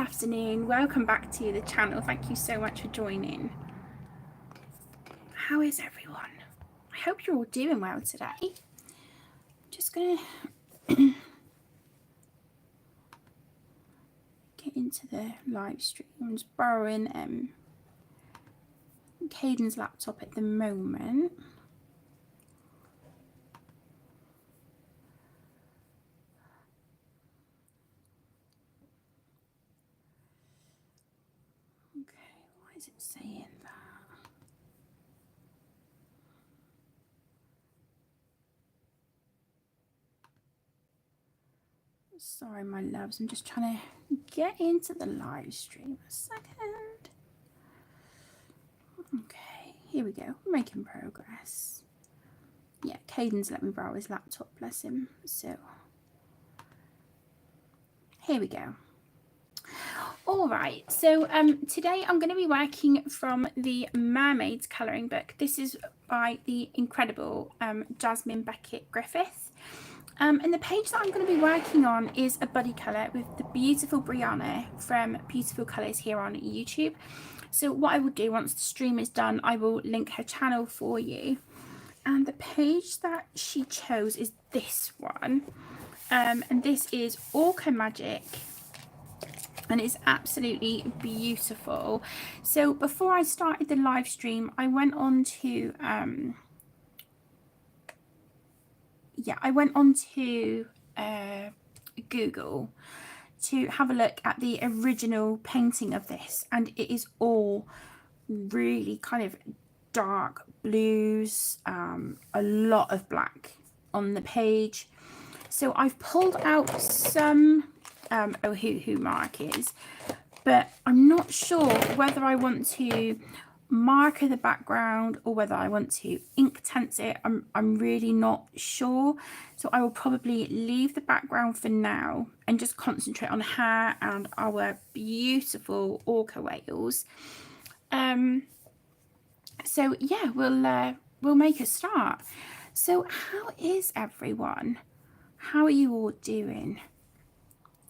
afternoon, welcome back to the channel. Thank you so much for joining. How is everyone? I hope you're all doing well today. I'm just gonna get into the live stream. I'm just borrowing Caden's laptop at the moment. Okay, why is it saying that? Sorry, my loves, I'm just trying to get into the live stream. A second. Okay, here we go. We're making progress. Yeah, Caden's let me borrow his laptop, bless him. So, here we go. All right, so today I'm going to be working from the Mermaids colouring book. This is by the incredible Jasmine Becket-Griffith. And the page that I'm going to be working on is a buddy colour with the beautiful Brianna from Beautiful Colours here on YouTube. So what I will do once the stream is done, I will link her channel for you. And the page that she chose is this one. And this is Orca Magic. And it's absolutely beautiful. So before I started the live stream, I went on to Google to have a look at the original painting of this, and it is all really kind of dark blues, a lot of black on the page. So I've pulled out some Ohuhu markers, but I'm not sure whether I want to marker the background or whether I want to ink tense it. I'm really not sure, so I will probably leave the background for now and just concentrate on her and our beautiful orca whales. So yeah, we'll make a start. So how is everyone? How are you all doing?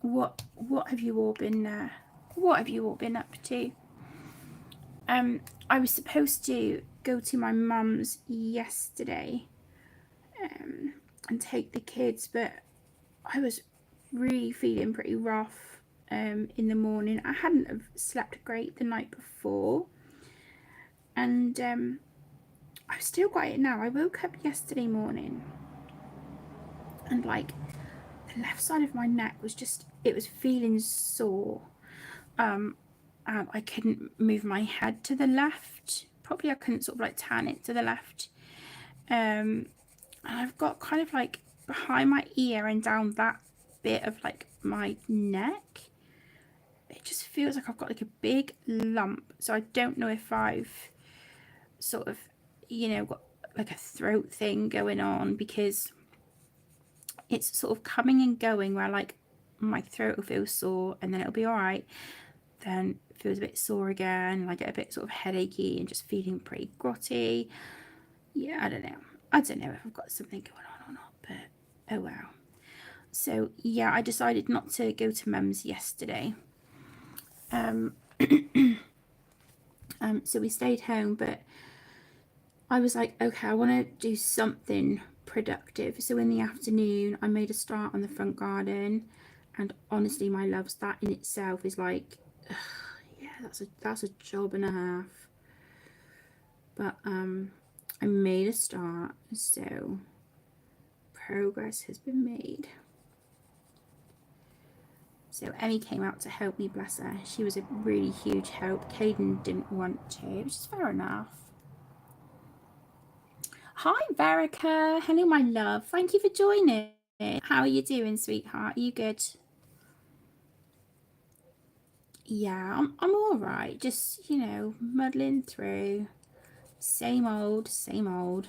What have you all been up to? I was supposed to go to my mum's yesterday and take the kids, but I was really feeling pretty rough in the morning. I hadn't have slept great the night before, and I've still got it now. I woke up yesterday morning and like the left side of my neck was just, it was feeling sore. I couldn't move my head to the left. Probably I couldn't sort of like turn it to the left. And I've got kind of like behind my ear and down that bit of like my neck, it just feels like I've got like a big lump. So I don't know if I've sort of, you know, got like a throat thing going on, because it's sort of coming and going where like my throat will feel sore and then it'll be all right. Then it feels a bit sore again, and I get a bit sort of headachy and just feeling pretty grotty. Yeah, I don't know if I've got something going on or not, but oh well. So yeah, I decided not to go to Mum's yesterday. So we stayed home, but I was like, okay, I want to do something productive. So in the afternoon, I made a start on the front garden, and honestly, my loves, that in itself is like, yeah, that's a job and a half. But I made a start, so progress has been made. So Emmy came out to help me, bless her. She was a really huge help. Caden didn't want to, which is fair enough. Hi, Verica. Hello, my love. Thank you for joining. How are you doing, sweetheart? Are you good? Yeah, I'm all right. Just, you know, muddling through. Same old, same old.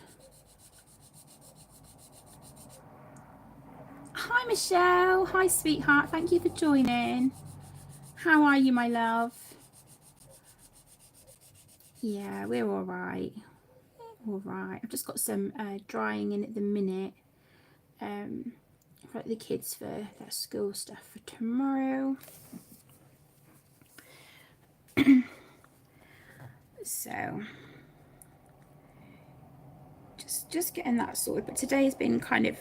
Hi, Michelle. Hi, sweetheart. Thank you for joining. How are you, my love? Yeah, we're all right. All right. I've just got some drying in at the minute. For the kids for their school stuff for tomorrow. So just getting that sorted. But today has been kind of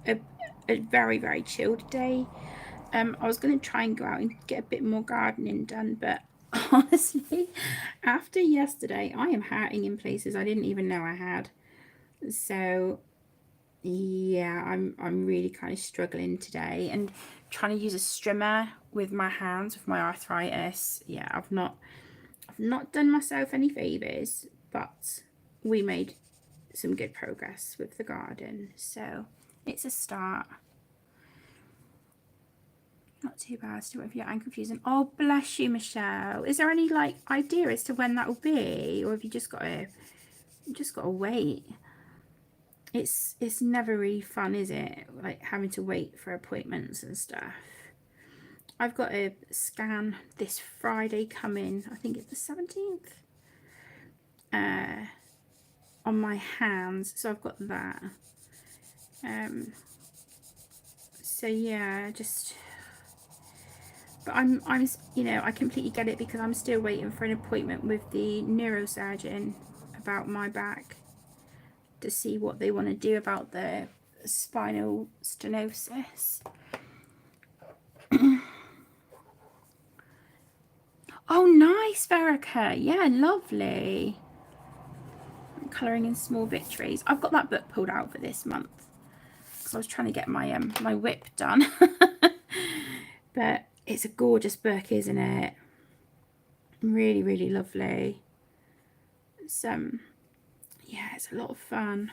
a very, very chilled day. I was going to try and go out and get a bit more gardening done, but honestly, after yesterday, I am hurting in places I didn't even know I had. So yeah, I'm really kind of struggling today and trying to use a strimmer with my hands with my arthritis. Yeah, I've not done myself any favors, but we made some good progress with the garden, so it's a start. Not too bad. Still waiting for your ankle fusion. Oh, bless you, Michelle. Is there any like idea as to when that will be, or have you just got to wait? It's never really fun, is it? Like having to wait for appointments and stuff. I've got a scan this Friday coming. I think it's the 17th. On my hands, so I've got that. So yeah, just. But I'm, you know, I completely get it because I'm still waiting for an appointment with the neurosurgeon about my back to see what they want to do about the spinal stenosis. Oh, nice, Verica. Yeah, lovely. I'm colouring in small victories. I've got that book pulled out for this month because I was trying to get my my whip done. But it's a gorgeous book, isn't it? Really, really lovely. It's yeah, it's a lot of fun,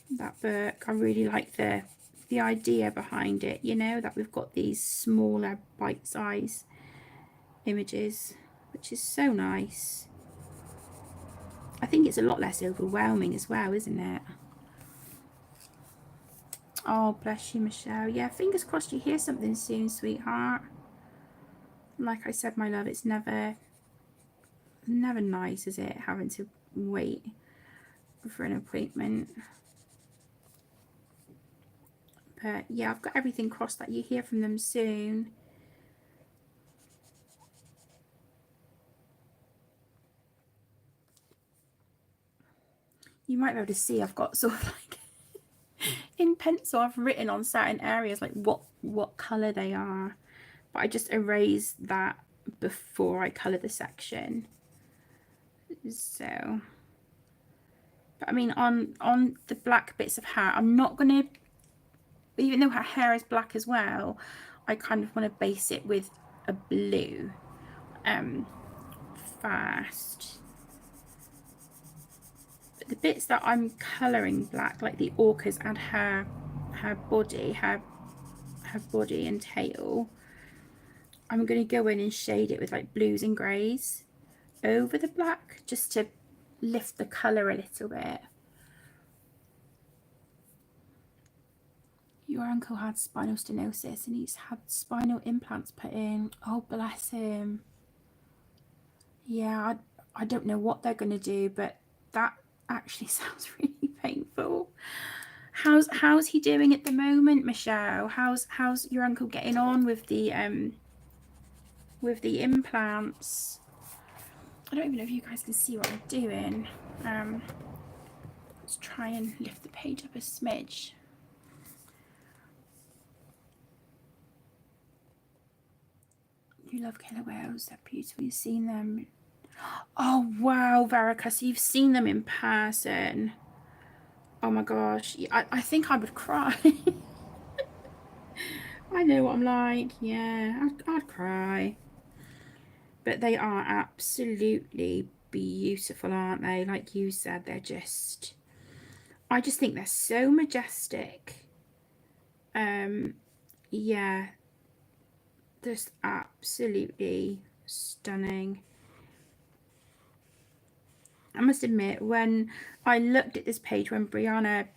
that book. I really like the idea behind it, you know, that we've got these smaller bite-size images, which is so nice. I think it's a lot less overwhelming as well, isn't it? Oh, bless you, Michelle. Yeah, fingers crossed you hear something soon, sweetheart. Like I said, my love, it's never nice, is it, having to wait for an appointment. But yeah, I've got everything crossed that you hear from them soon. You might be able to see I've got sort of like in pencil I've written on certain areas like what colour they are, but I just erase that before I colour the section. So, but I mean on the black bits of hair, I'm not gonna, even though her hair is black as well, I kind of want to base it with a blue first. But the bits that I'm colouring black, like the orcas and her body and tail, I'm going to go in and shade it with like blues and greys over the black just to lift the colour a little bit. Your uncle had spinal stenosis and he's had spinal implants put in. Oh, bless him. Yeah, I don't know what they're going to do, but that actually sounds really painful. How's he doing at the moment, Michelle? How's your uncle getting on with the implants? I don't even know if you guys can see what I'm doing. Let's try and lift the page up a smidge. You love killer whales, they're beautiful. You've seen them. Oh wow, Verica, so you've seen them in person. Oh my gosh, I think I would cry. I know what I'm like. Yeah, I'd cry. But they are absolutely beautiful, aren't they? Like you said, they're just, I just think they're so majestic. Yeah, just absolutely stunning. I must admit, when I looked at this page, when Brianna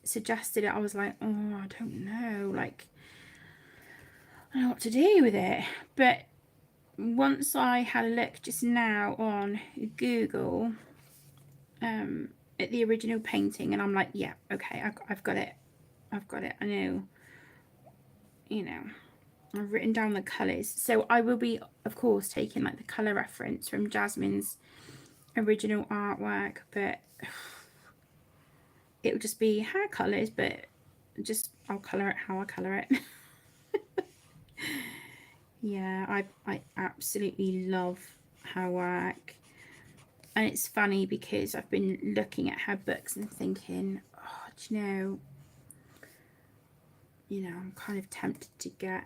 suggested it, I was like, oh, I don't know, like, I don't know what to do with it. But once I had a look just now on Google at the original painting, and I'm like, yeah, okay, I've got it. I know, you know. I've written down the colours. So I will be, of course, taking like the colour reference from Jasmine's original artwork, but it will just be her colours, but just I'll colour it how I colour it. Yeah, I absolutely love her work. And it's funny because I've been looking at her books and thinking, oh, do you know, I'm kind of tempted to get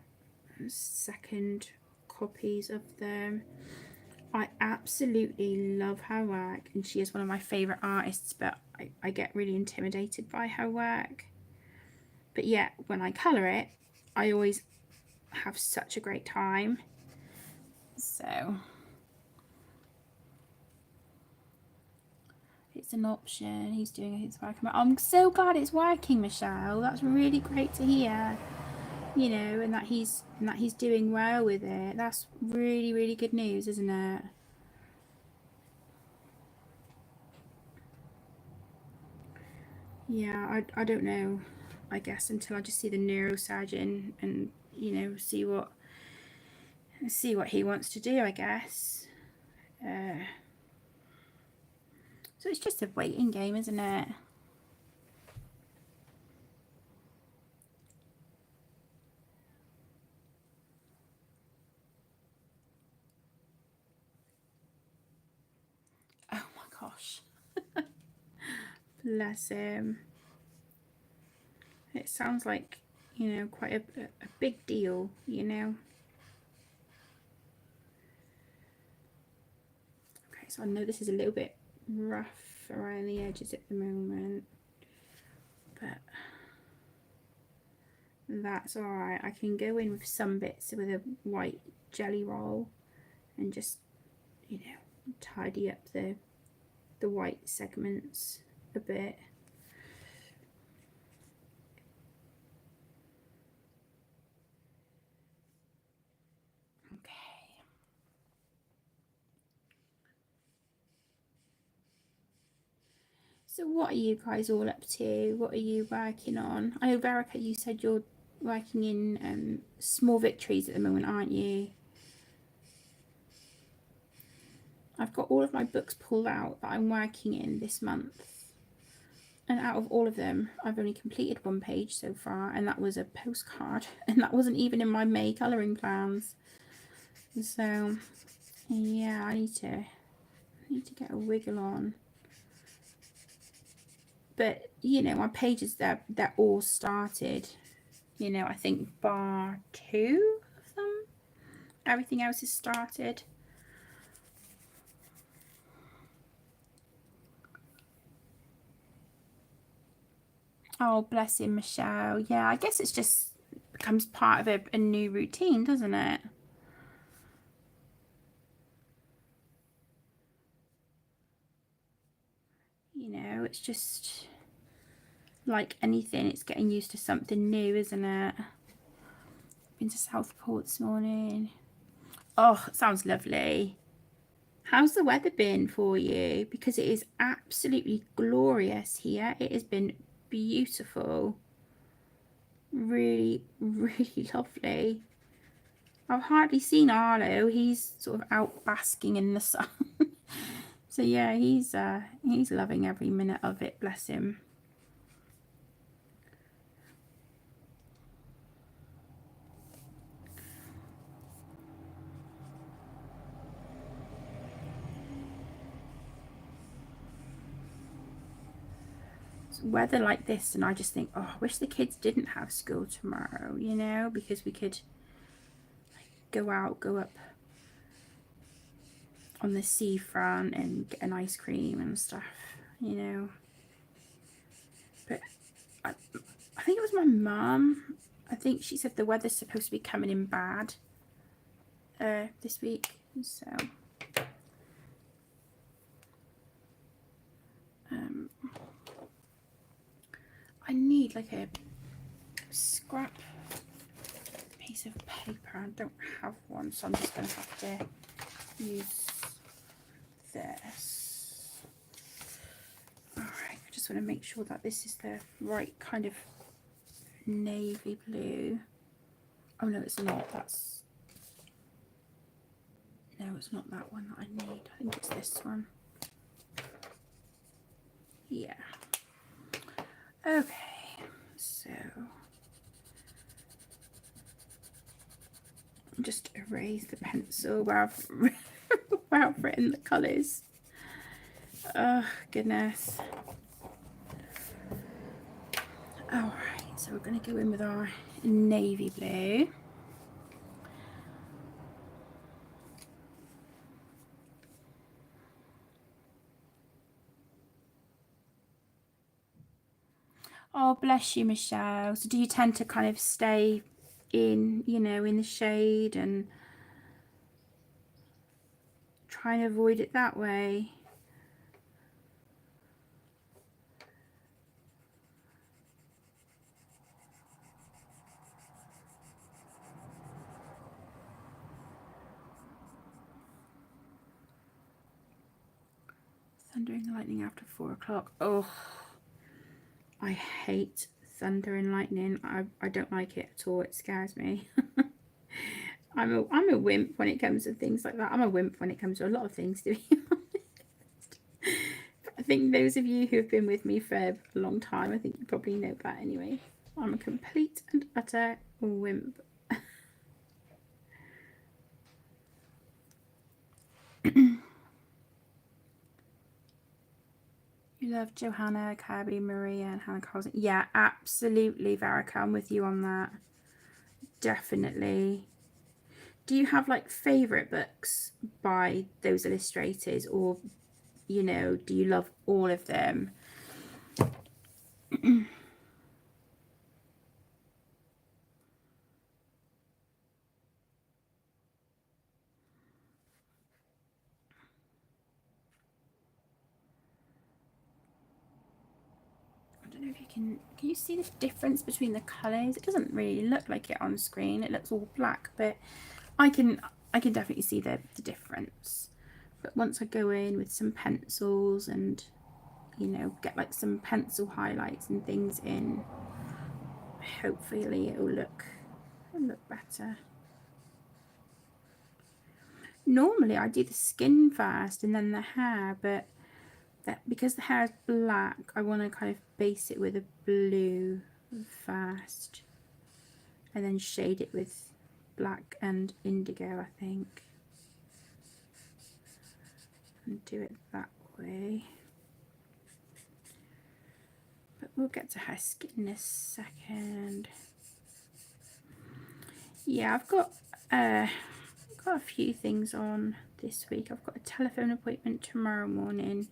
second copies of them. I absolutely love her work, and she is one of my favourite artists, but I get really intimidated by her work. But yet, when I colour it, I always have such a great time. So it's an option. He's doing his work. I'm so glad it's working, Michelle. That's really great to hear. You know, and that he's doing well with it. That's really, really good news, isn't it? Yeah, I don't know, I guess, until I just see the neurosurgeon and, you know, see what he wants to do, I guess. So it's just a waiting game, isn't it? Oh my gosh. Bless him. It sounds like, you know, quite a big deal, you know. Okay, so I know this is a little bit rough around the edges at the moment, but that's alright. I can go in with some bits with a white jelly roll and just, you know, tidy up the white segments a bit. Okay. So what are you guys all up to? What are you working on? I know, Verica, you said you're working in small victories at the moment, aren't you? I've got all of my books pulled out that I'm working in this month. And out of all of them, I've only completed one page so far, and that was a postcard. And that wasn't even in my May colouring plans. So, yeah, I need to get a wiggle on. But, you know, my pages, they're all started. You know, I think bar 2 of them. Everything else is started. Oh, bless him, Michelle. Yeah, I guess it's just becomes part of a new routine, doesn't it? You know, it's just like anything, it's getting used to something new, isn't it? Been to Southport this morning. Oh, it sounds lovely. How's the weather been for you? Because it is absolutely glorious here. It has been beautiful. Really, really lovely. I've hardly seen Arlo. He's sort of out basking in the sun. So yeah, he's loving every minute of it, bless him. It's weather like this, and I just think, oh, I wish the kids didn't have school tomorrow, you know, because we could go out, go up on the seafront and get an ice cream and stuff, you know. But I think it was my mum. I think she said the weather's supposed to be coming in bad this week, so I need like a scrap piece of paper. I don't have one, so I'm just going to have to use this. Alright, I just want to make sure that this is the right kind of navy blue. Oh no, it's not. No, it's not that one that I need. I think it's this one. Yeah. Okay, so just erase the pencil where I've written the colours. Oh goodness. Alright, so we're going to go in with our navy blue. Oh, bless you, Michelle. So do you tend to kind of stay in, you know, in the shade and try and avoid it that way? Thunder and lightning after 4 o'clock. Oh, I hate thunder and lightning. I don't like it at all. It scares me. I'm a wimp when it comes to things like that. I'm a wimp when it comes to a lot of things, to be honest. I think those of you who have been with me for a long time, I think you probably know that anyway. I'm a complete and utter wimp. You love Johanna, Kirby, Maria, and Hannah Carlson. Yeah, absolutely, Verica. I'm with you on that. Definitely. Do you have like favourite books by those illustrators, or, you know, do you love all of them? I don't know if you can you see the difference between the colours? It doesn't really look like it on screen. It looks all black, but I can definitely see the difference. But once I go in with some pencils and, you know, get like some pencil highlights and things in, hopefully it'll look better. Normally I do the skin first and then the hair, but because the hair is black, I want to kind of base it with a blue first and then shade it with black and indigo, I think, and do it that way. But we'll get to her skin in a second. Yeah, I've got a few things on this week. I've got a telephone appointment tomorrow morning.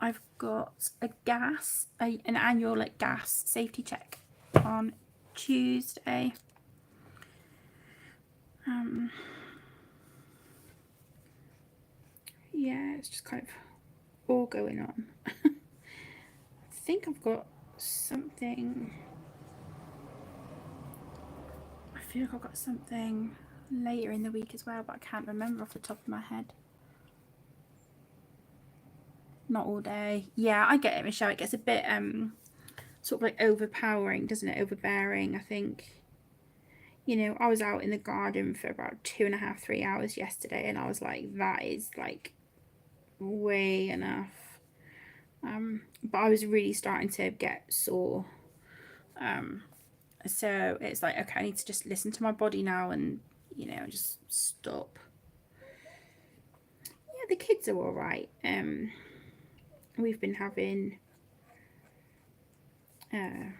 I've got an annual like gas safety check on Tuesday. Yeah, it's just kind of all going on. I think I've got something. I feel like I've got something later in the week as well, but I can't remember off the top of my head. Not all day. Yeah, I get it, Michelle. It gets a bit sort of like overpowering, doesn't it? Overbearing, I think. You know, I was out in the garden for about 2.5, 3 hours yesterday, and I was like, that is like way enough. But I was really starting to get sore. So it's like, okay, I need to just listen to my body now and, you know, just stop. Yeah, the kids are all right. We've been having a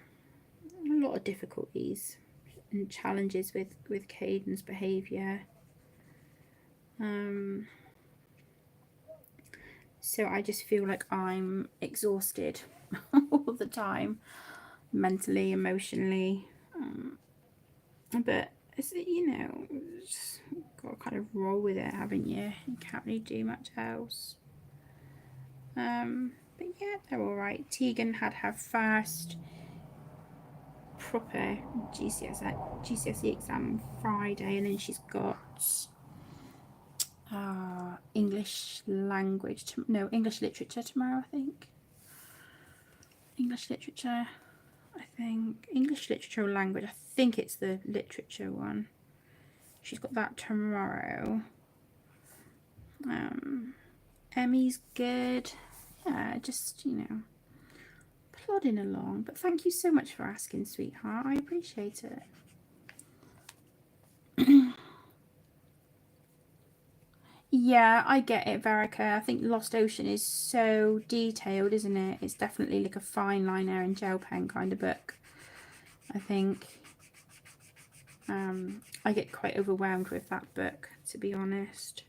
lot of difficulties and challenges with Caden's behaviour. So I just feel like I'm exhausted all the time, mentally, emotionally. But it's, you know, just got to kind of roll with it, haven't you? You can't really do much else. But yeah, they're all right. Tegan had her first proper GCSE exam Friday, and then she's got English literature tomorrow, I think. English literature. I think. English literature or language. I think it's the literature one. She's got that tomorrow. Emmy's good. Yeah, just, plodding along. But thank you so much for asking, sweetheart. I appreciate it. Yeah, I get it, Verica. I think Lost Ocean is so detailed, isn't it? It's definitely like a fine liner and gel pen kind of book. I think I get quite overwhelmed with that book, to be honest.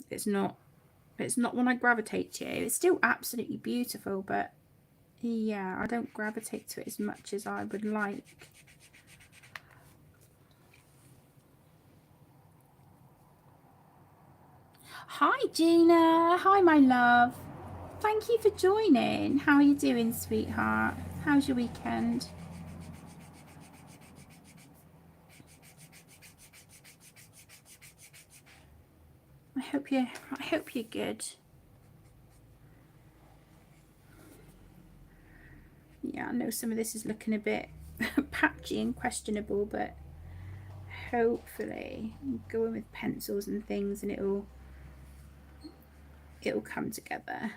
It's not one I gravitate to. It's still absolutely beautiful, but yeah, I don't gravitate to it as much as I would like. Hi Gina, hi my love. Thank you for joining. How are you doing, sweetheart? How's your weekend? I hope you're good. Yeah, I know some of this is looking a bit patchy and questionable, but hopefully go in with pencils and things and it'll come together.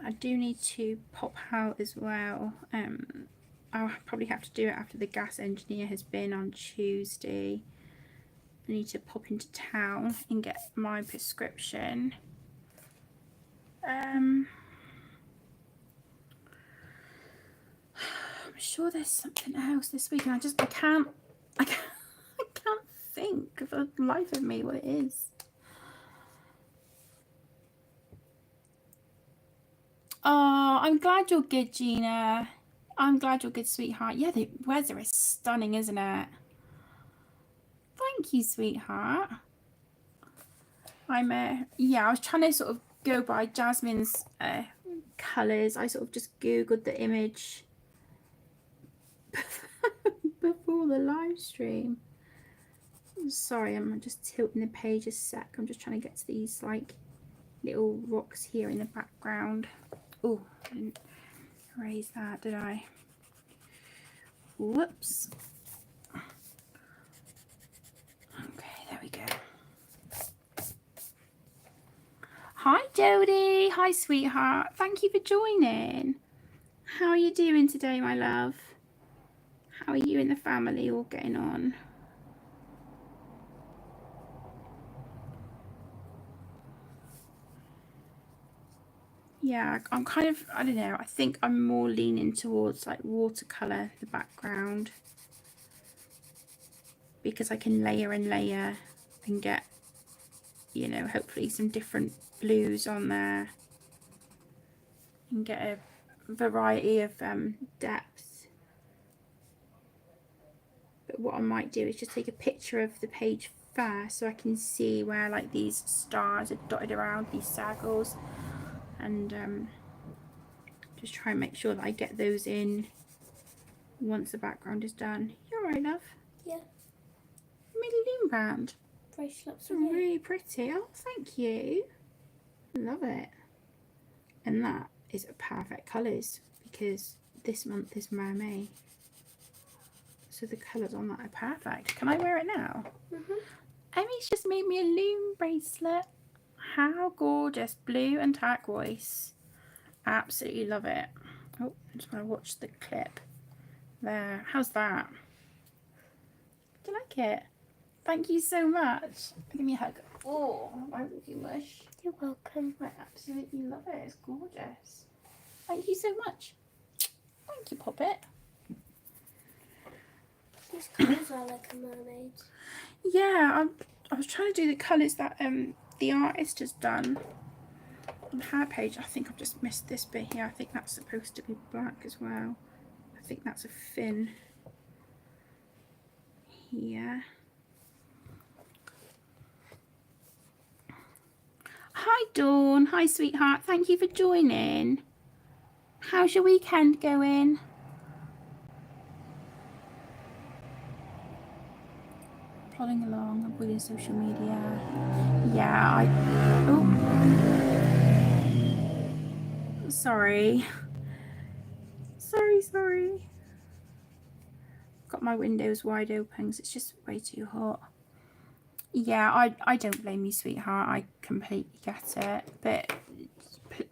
I do need to pop out as well. I'll probably have to do it after the gas engineer has been on Tuesday. I need to pop into town and get my prescription. I'm sure there's something else this week, and I can't think for the life of me what it is. Oh, I'm glad you're good, Gina. I'm glad you're good, sweetheart. Yeah, the weather is stunning, isn't it? Thank you, sweetheart. I was trying to sort of go by Jasmine's colours. I sort of just googled the image before the live stream. Sorry, I'm just tilting the page a sec. I'm just trying to get to these like little rocks here in the background. Oh, I didn't erase that, did I? Whoops. Okay, there we go. Hi Jodie, hi sweetheart. Thank you for joining. How are you doing today, my love? How are you and the family all getting on? Yeah, I'm kind of, I don't know, I think I'm more leaning towards like watercolour, the background, because I can layer and layer and get, hopefully some different blues on there and get a variety of depth. But what I might do is just take a picture of the page first so I can see where like these stars are dotted around, these circles, and just try and make sure that I get those in once the background is done. You alright, love? Yeah. You made a loom band. Bracelets. Really pretty. Oh, thank you. Love it. And that is perfect colours because this month is Mermaid. So the colours on that are perfect. Can I wear it now? Emmy's just made me a loom bracelet. How gorgeous. Blue and turquoise. Absolutely love it. Oh, I just want to watch the clip. There. How's that? Do you like it? Thank you so much. Give me a hug. Oh, my Wookie Mush. You're welcome. I absolutely love it. It's gorgeous. Thank you so much. Thank you, Poppet. These colours are like a mermaid. Yeah, I was trying to do the colours that the artist has done on her page. I think I've just missed this bit here. I think that's supposed to be black as well. I think that's a fin here. Hi Dawn, hi sweetheart, thank you for joining. How's your weekend going? plodding along, avoiding social media. Yeah, sorry. Sorry. Got my windows wide open because it's just way too hot. Yeah, I don't blame you, sweetheart. I completely get it. But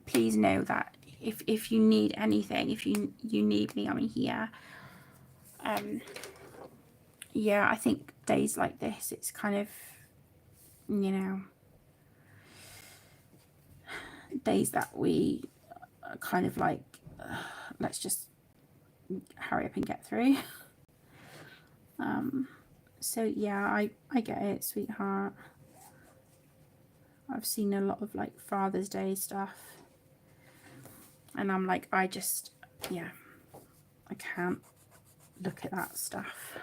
please know that if you need anything, if you need me, I'm here. Yeah, I think days like this, it's kind of, you know, days that we are kind of like, let's just hurry up and get through. So yeah, I get it, sweetheart. I've seen a lot of like Father's Day stuff, and I'm like, I can't look at that stuff.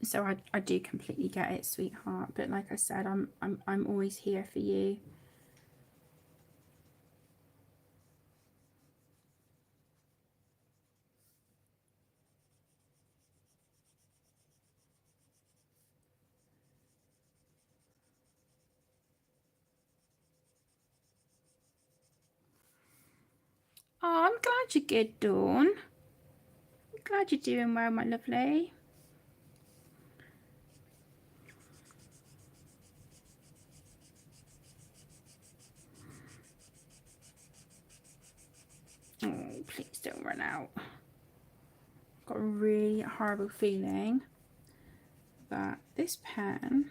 So I do completely get it, sweetheart. But like I said, I'm always here for you. Oh, I'm glad you're good, Dawn. I'm glad you're doing well, my lovely. Oh, please don't run out. I've got a really horrible feeling that this pen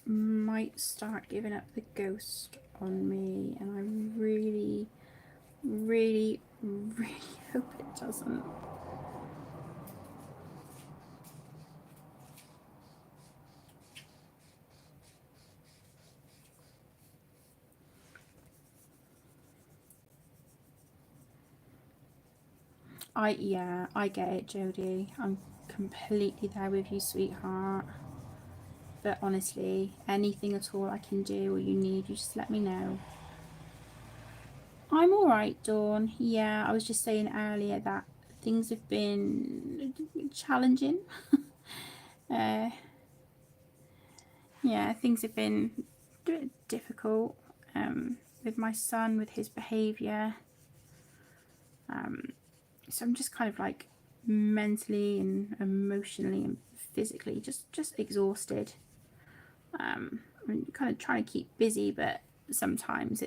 might start giving up the ghost on me, and I really hope it doesn't. I get it, Jodie. I'm completely there with you, sweetheart. But honestly, anything at all I can do or you need, you just let me know. I'm alright, Dawn. Yeah, I was just saying earlier that things have been challenging. Yeah, things have been difficult with my son, with his behaviour. So I'm just kind of like mentally and emotionally and physically just exhausted. I'm kind of trying to keep busy, but sometimes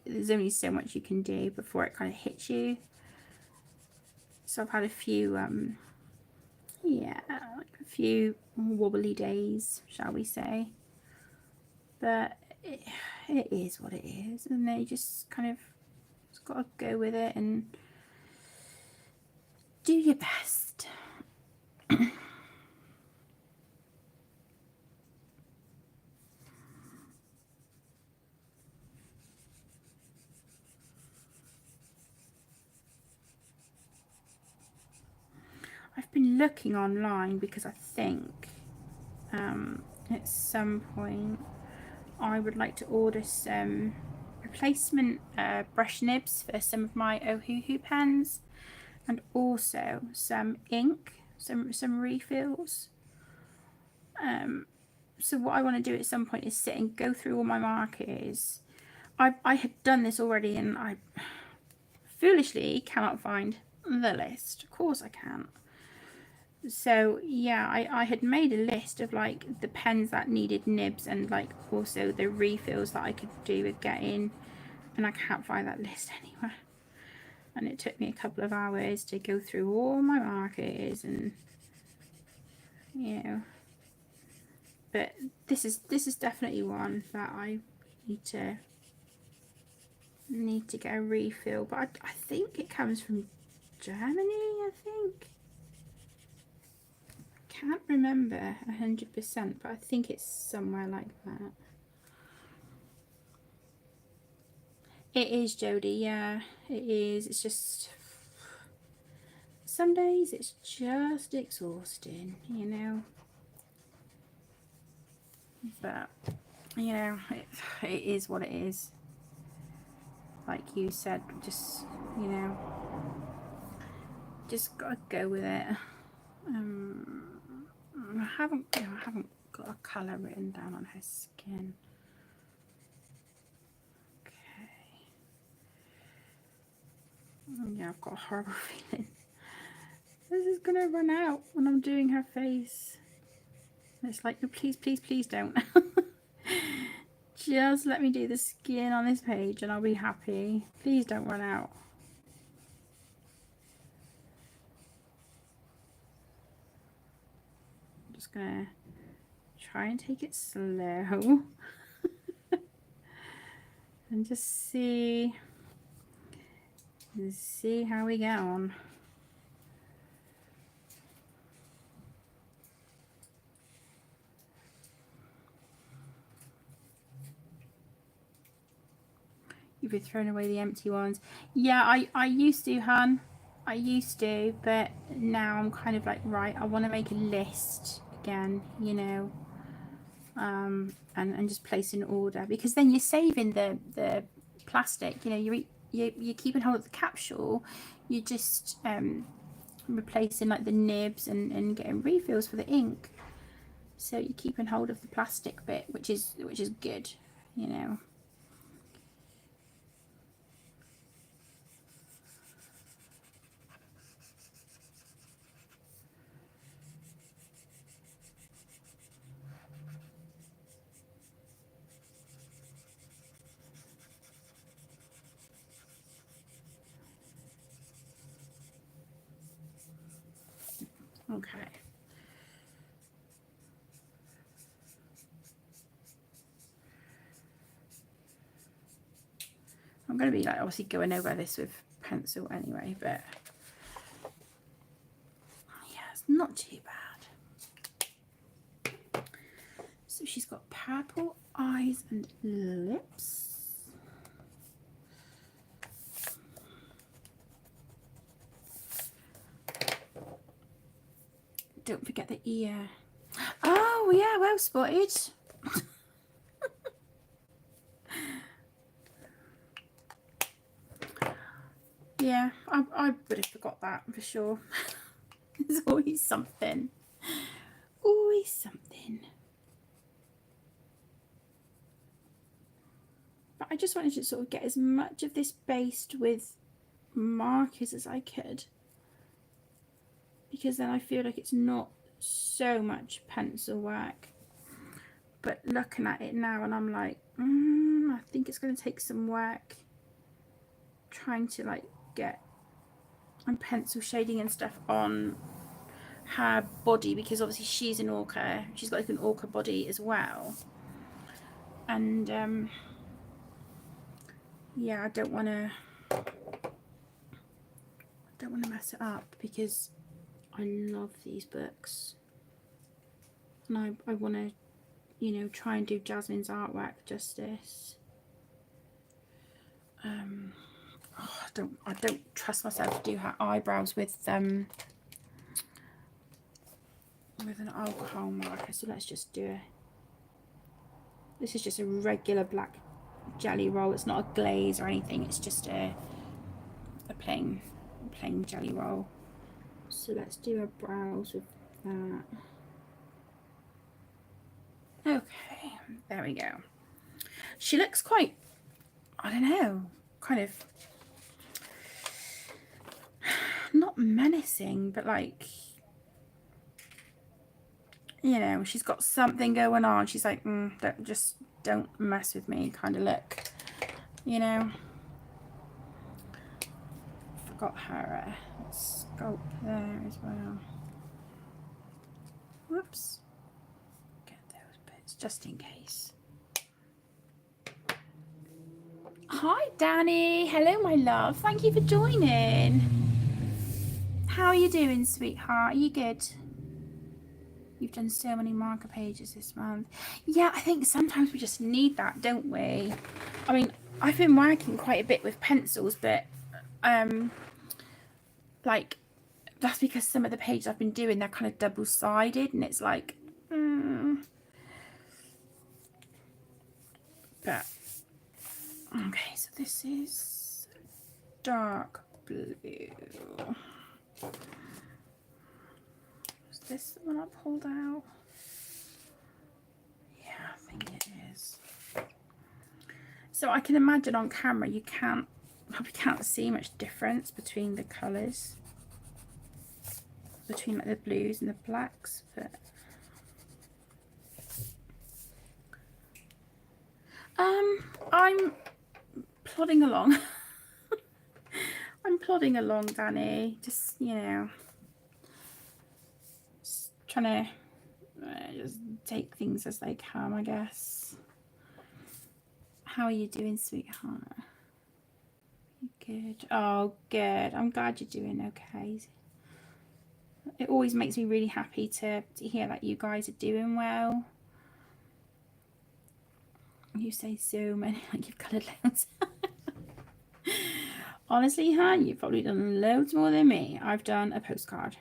there's only so much you can do before it kind of hits you. So I've had a few a few wobbly days, shall we say, but it is what it is, and they just kind of just got to go with it and do your best. I've been looking online because I think at some point I would like to order some replacement brush nibs for some of my Ohuhu pens, and also some ink, some refills. So what I want to do at some point is sit and go through all my markers. I had done this already, and I foolishly cannot find the list. Of course I can't. So yeah, I had made a list of like the pens that needed nibs and like also the refills that I could do with getting, and I can't find that list anywhere. And it took me a couple of hours to go through all my markers, and you know, but this is definitely one that I need to get a refill. But I think it comes from Germany, I think. Can't remember 100%, but I think it's somewhere like that. It is, Jodie. Yeah, it is. It's just some days it's just exhausting, you know. But you know, it is what it is. Like you said, just you know, just gotta go with it. I haven't got a colour written down on her skin. Okay. Yeah, I've got a horrible feeling this is gonna run out when I'm doing her face. It's like, no, please, please, please don't. Just let me do the skin on this page and I'll be happy. Please don't run out. I'm just gonna try and take it slow and just see how we get on. You've been throwing away the empty ones. Yeah, I used to, hun. I used to, but now I'm kind of like, right, I want to make a list again, you know, and just place an order, because then you're saving the plastic, you know, you're keeping hold of the capsule, you're just replacing like the nibs and getting refills for the ink, so you're keeping hold of the plastic bit, which is good, you know. Okay. I'm going to be like obviously going over this with pencil anyway, but yeah, it's not too bad. So she's got purple eyes and lips. Don't forget the ear. Oh yeah, well spotted. Yeah, I would have forgot that for sure. There's always something. Always something. But I just wanted to sort of get as much of this based with markers as I could, because then I feel like it's not so much pencil work. But looking at it now, and I'm like, I think it's going to take some work trying to like get pencil shading and stuff on her body, because obviously she's an orca, she's got like an orca body as well, and yeah, I don't want to mess it up, because I love these books and I want to, you know, try and do Jasmine's artwork justice. I don't trust myself to do her eyebrows with an alcohol marker, so let's just do it. This is just a regular black jelly roll. It's not a glaze or anything, it's just a plain jelly roll. So let's do her brows with that. Okay, there we go. She looks quite, I don't know, kind of not menacing, but like, you know, she's got something going on. She's like, don't mess with me kind of look, you know. Forgot her sculpt there as well. Whoops. Get those bits just in case. Hi Danny, hello my love, thank you for joining. How are you doing, sweetheart? Are you good? You've done so many marker pages this month. Yeah, I think sometimes we just need that, don't we? I mean, I've been working quite a bit with pencils, but like, that's because some of the pages I've been doing, they're kind of double-sided, and it's like, but okay, so this is dark blue. Is this the one I pulled out? Yeah, I think it is. So I can imagine on camera you probably can't see much difference between the colours, between like the blues and the blacks, but I'm plodding along. I'm plodding along, Danny. Just, you know, just trying to just take things as they come, I guess. How are you doing, sweetheart? Good. Oh, good. I'm glad you're doing okay. It always makes me really happy to hear that you guys are doing well. You say so many, like you've coloured loads. Honestly, hon, you've probably done loads more than me. I've done a postcard.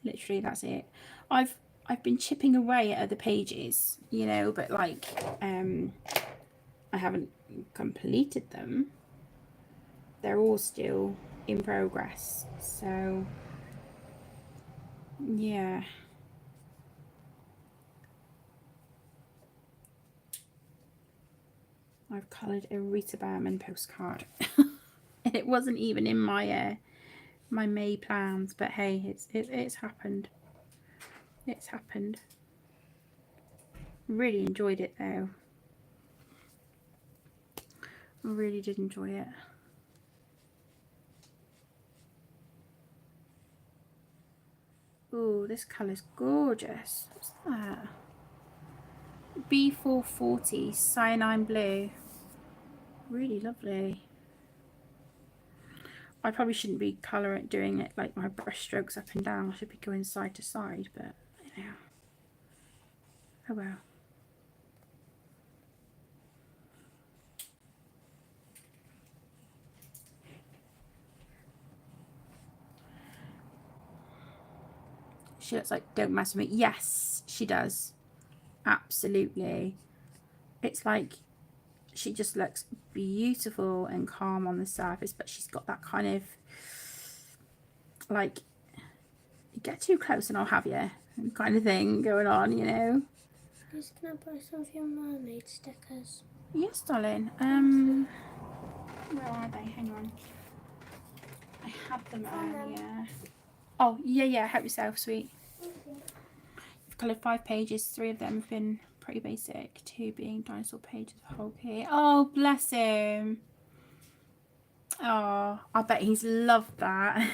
Literally, that's it. I've been chipping away at other pages, you know, but like I haven't completed them. They're all still in progress. So yeah. I've coloured a Rita Bearman postcard. And it wasn't even in my my May plans, but hey, it's happened. It's happened. Really enjoyed it though. I really did enjoy it. Oh, this colour's gorgeous. What's that? B440 cyanine blue. Really lovely. I probably shouldn't be doing it like my brush strokes up and down. I should be going side to side, but you know. Oh well. She looks like don't mess with me. Yes, she does. Absolutely. It's like she just looks beautiful and calm on the surface, but she's got that kind of like get too close and I'll have you kind of thing going on, you know. Please, can I buy some of your mermaid stickers? Yes, darling. Where are they? Hang on. I had them earlier. Oh, yeah, help yourself, sweet. I've coloured 5 pages. 3 of them have been pretty basic. 2 being dinosaur pages of whole key. Oh, bless him. Oh, I bet he's loved that.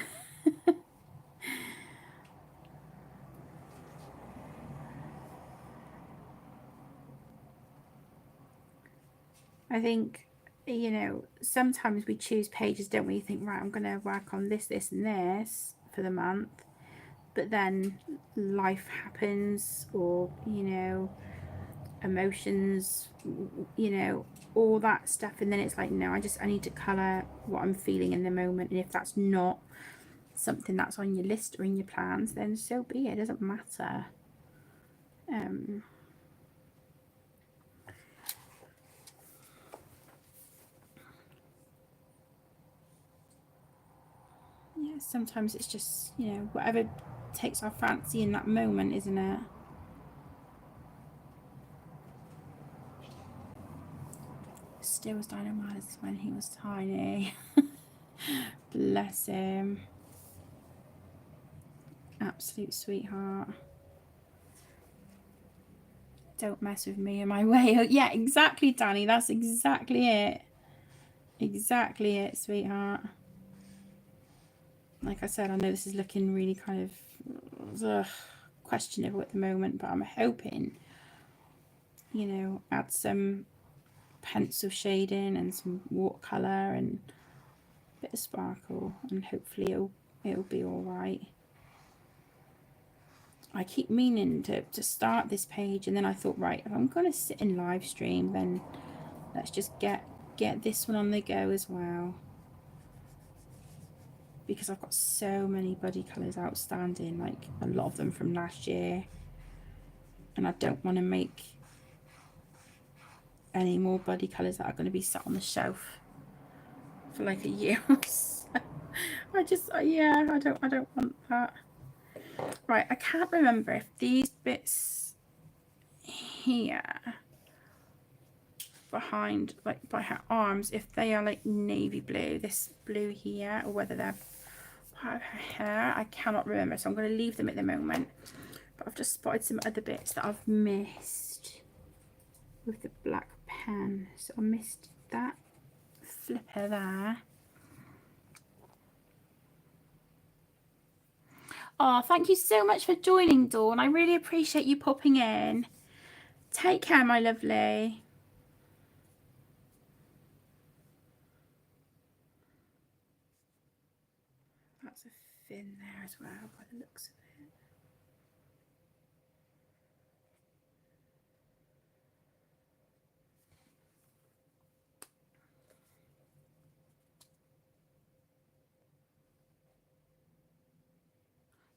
I think, you know, sometimes we choose pages, don't we? You think, right, I'm going to work on this, this and this for the month. But then life happens, or, you know, emotions, you know, all that stuff. And then it's like, no, I need to colour what I'm feeling in the moment. And if that's not something that's on your list or in your plans, then so be it. It doesn't matter. Yeah, sometimes it's just, you know, whatever takes our fancy in that moment, isn't it? Still was dynamite when he was tiny. Bless him. Absolute sweetheart. Don't mess with me and my way. Yeah, exactly, Danny. That's exactly it. Exactly it, sweetheart. Like I said, I know this is looking really kind of questionable at the moment, but I'm hoping, you know, add some pencil shading and some watercolour and a bit of sparkle, and hopefully it'll be all right. I keep meaning to start this page, and then I thought, right, if I'm going to sit in live stream, then let's just get this one on the go as well, because I've got so many buddy colours outstanding, like a lot of them from last year, and I don't want to make any more buddy colours that are going to be sat on the shelf for like a year or so. Yeah, I don't want that. Right, I can't remember if these bits here behind, like by her arms, if they are like navy blue, this blue here, or whether they're part of her hair. I cannot remember, so I'm going to leave them at the moment. But I've just spotted some other bits that I've missed with the black pen. So I missed that flipper there. Oh, thank you so much for joining, Dawn. I really appreciate you popping in. Take care, my lovely. That's a fin there as well, by the looks of it.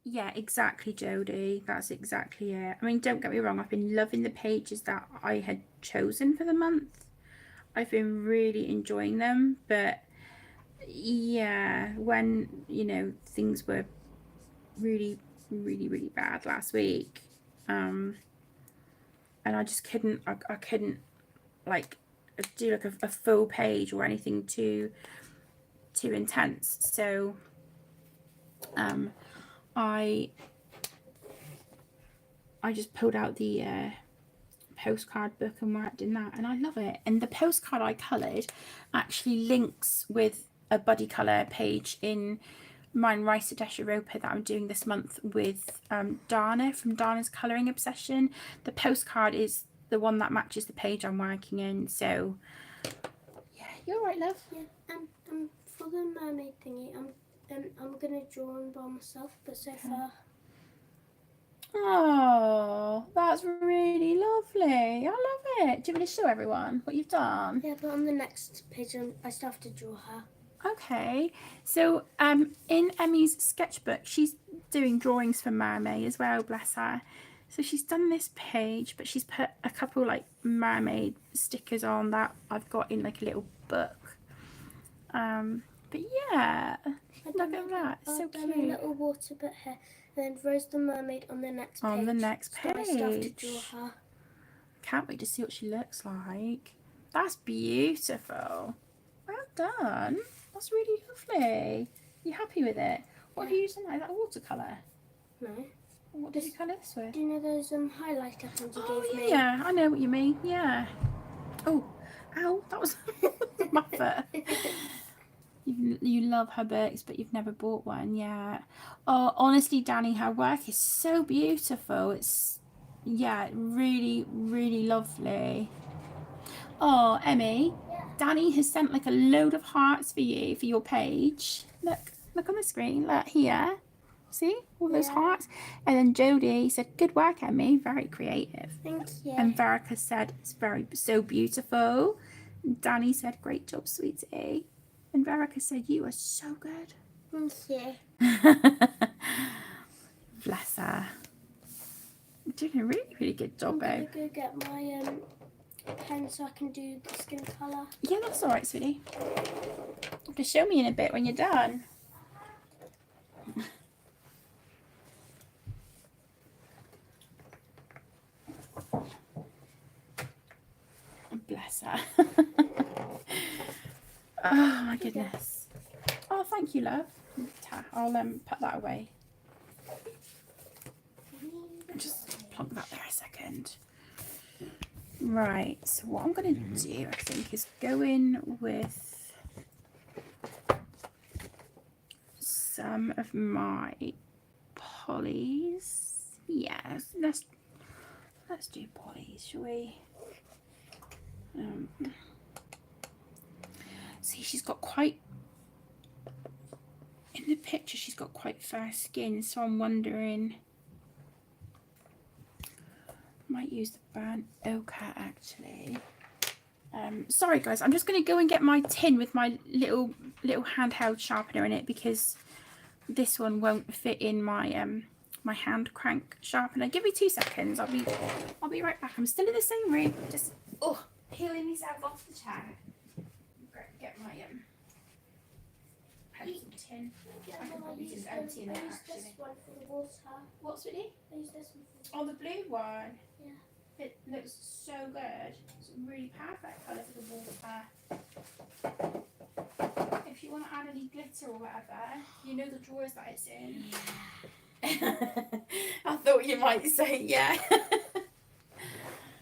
Yeah, exactly, Jodie. That's exactly it. I mean, don't get me wrong. I've been loving the pages that I had chosen for the month. I've been really enjoying them, but yeah, when, you know, things were really, really, really bad last week, and I just couldn't, I couldn't like do like a full page or anything too intense. So, I just pulled out the postcard book and worked in that, and I love it. And the postcard I coloured actually links with a buddy colour page in mine Rice Europa that I'm doing this month with Dana from Dana's Colouring Obsession. The postcard is the one that matches the page I'm working in. So yeah, you're right, love. Yeah, for the mermaid thingy, I'm gonna draw on by myself, but so far. Oh, that's really lovely. I love it. Do you want to show everyone what you've done? Yeah, but on the next page, I still have to draw her. Okay, so in Emmy's sketchbook, she's doing drawings for Mermaid as well, bless her. So she's done this page, but she's put a couple like mermaid stickers on that I've got in like a little book. But yeah, look at that, it's so cute. A little water bit here, and then Rose the Mermaid on the next page. On the next page. So I still have to draw her. Can't wait to see what she looks like. That's beautiful. Well done. That's really lovely. You happy with it? What have you used on that? Is that watercolour? No. What did you colour this with? Do you know those highlighter pens you gave me? Yeah, I know what you mean. Yeah. Oh, ow, that was my foot. You love her books, but you've never bought one yet. Oh, honestly, Danny, her work is so beautiful. It's, yeah, really, really lovely. Oh, Emmy, Danny has sent like a load of hearts for you for your page. Look on the screen. Look here. See all those hearts? And then Jodie said, "Good work, Emmy. Very creative." Thank you. And Verica said, "It's so beautiful." Danny said, "Great job, sweetie." And Verica said, "You are so good." Thank you. Bless her. You're doing a really, really good job, babe. I'm gonna go get my pen so I can do the skin colour. Yeah, that's all right, sweetie. Just show me in a bit when you're done. Bless her. Oh my goodness. Oh, thank you, love. I'll put that away. Just plonk that there a second. Right, so what I'm going to do, I think, is go in with some of my polys. Yeah, let's do polys, shall we? See, she's got quite, in the picture, she's got quite fair skin, so I'm wondering, might use the burnt ochre actually. Sorry guys, I'm just going to go and get my tin with my little handheld sharpener in it, because this one won't fit in my my hand crank sharpener. Give me 2 seconds. I'll be right back. I'm still in the same room, just peeling myself off the chair. Get my pencil tin. Yeah, I can well, probably just empty in there, I use this actually. one for the water. What's it? I use this one for Oh, the blue one. Yeah. It looks so good. It's a really perfect colour for the water. If you want to add any glitter or whatever, you know the drawers that it's in. I thought you might say yeah.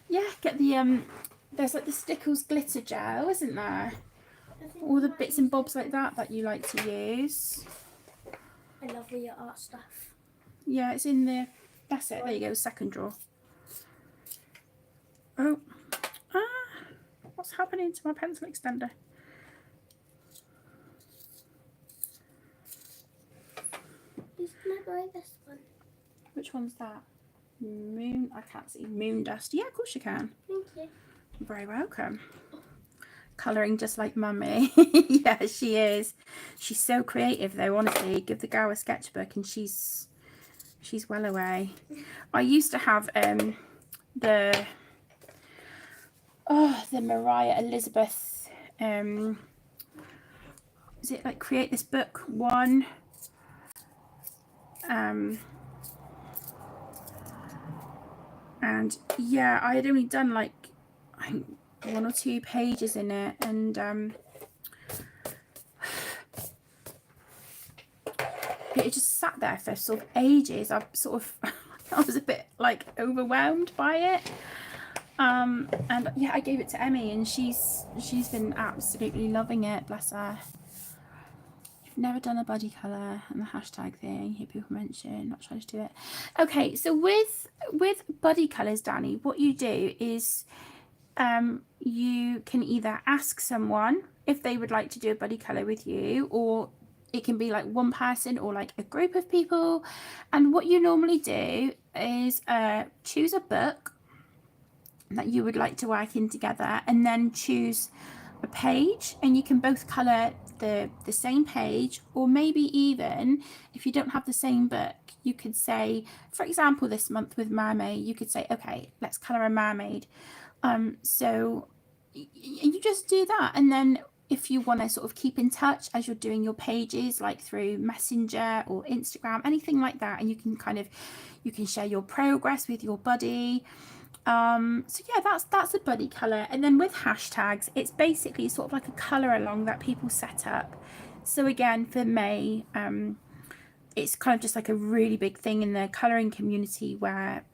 Yeah, get the there's like the Stickles glitter gel, isn't there? All the bits and bobs like that you like to use. I love all your art stuff. Yeah, it's in the, that's it, there you go, second drawer. Oh, what's happening to my pencil extender? Who's gonna buy this one? Which one's that? Moon, I can't see. Moon dust. Yeah, of course you can. Thank you. You're very welcome. Colouring just like Mummy. Yeah, she is. She's so creative though, honestly. Give the girl a sketchbook and she's well away. I used to have the Mariah Elizabeth is it like Create This Book one? And yeah, I had only done like I think 1 or 2 pages in it, and it just sat there for sort of ages. I was a bit like overwhelmed by it, and yeah, I gave it to Emmy, and she's been absolutely loving it, bless her. Never done a body colour and the hashtag thing, hear people mention, not trying to do it. Okay, so with body colours, Danny, what you do is you can either ask someone if they would like to do a body colour with you, or it can be like one person or like a group of people. And what you normally do is choose a book that you would like to work in together, and then choose a page, and you can both colour the same page, or maybe even if you don't have the same book, you could say, for example, this month with Mermaid, you could say, okay, let's colour a mermaid. So you just do that, and then if you want to sort of keep in touch as you're doing your pages, like through Messenger or Instagram, anything like that, and you can share your progress with your buddy. So yeah, that's a buddy colour. And then with hashtags, it's basically sort of like a colour along that people set up. So again, for May, it's kind of just like a really big thing in the colouring community, where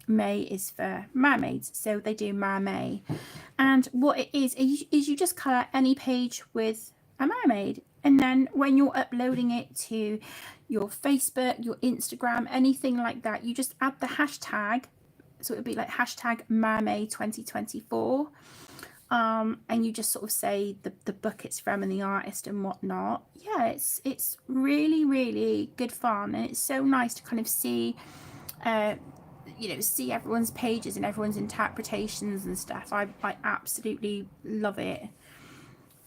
May is for mermaids, so they do Mermaid. And what it is you just colour any page with a mermaid, and then when you're uploading it to your Facebook, your Instagram, anything like that, you just add the hashtag. So it would be like hashtag Mermaid 2024, and you just sort of say the book it's from and the artist and whatnot. Yeah, it's really, really good fun, and it's so nice to kind of see see everyone's pages and everyone's interpretations and stuff. I absolutely love it.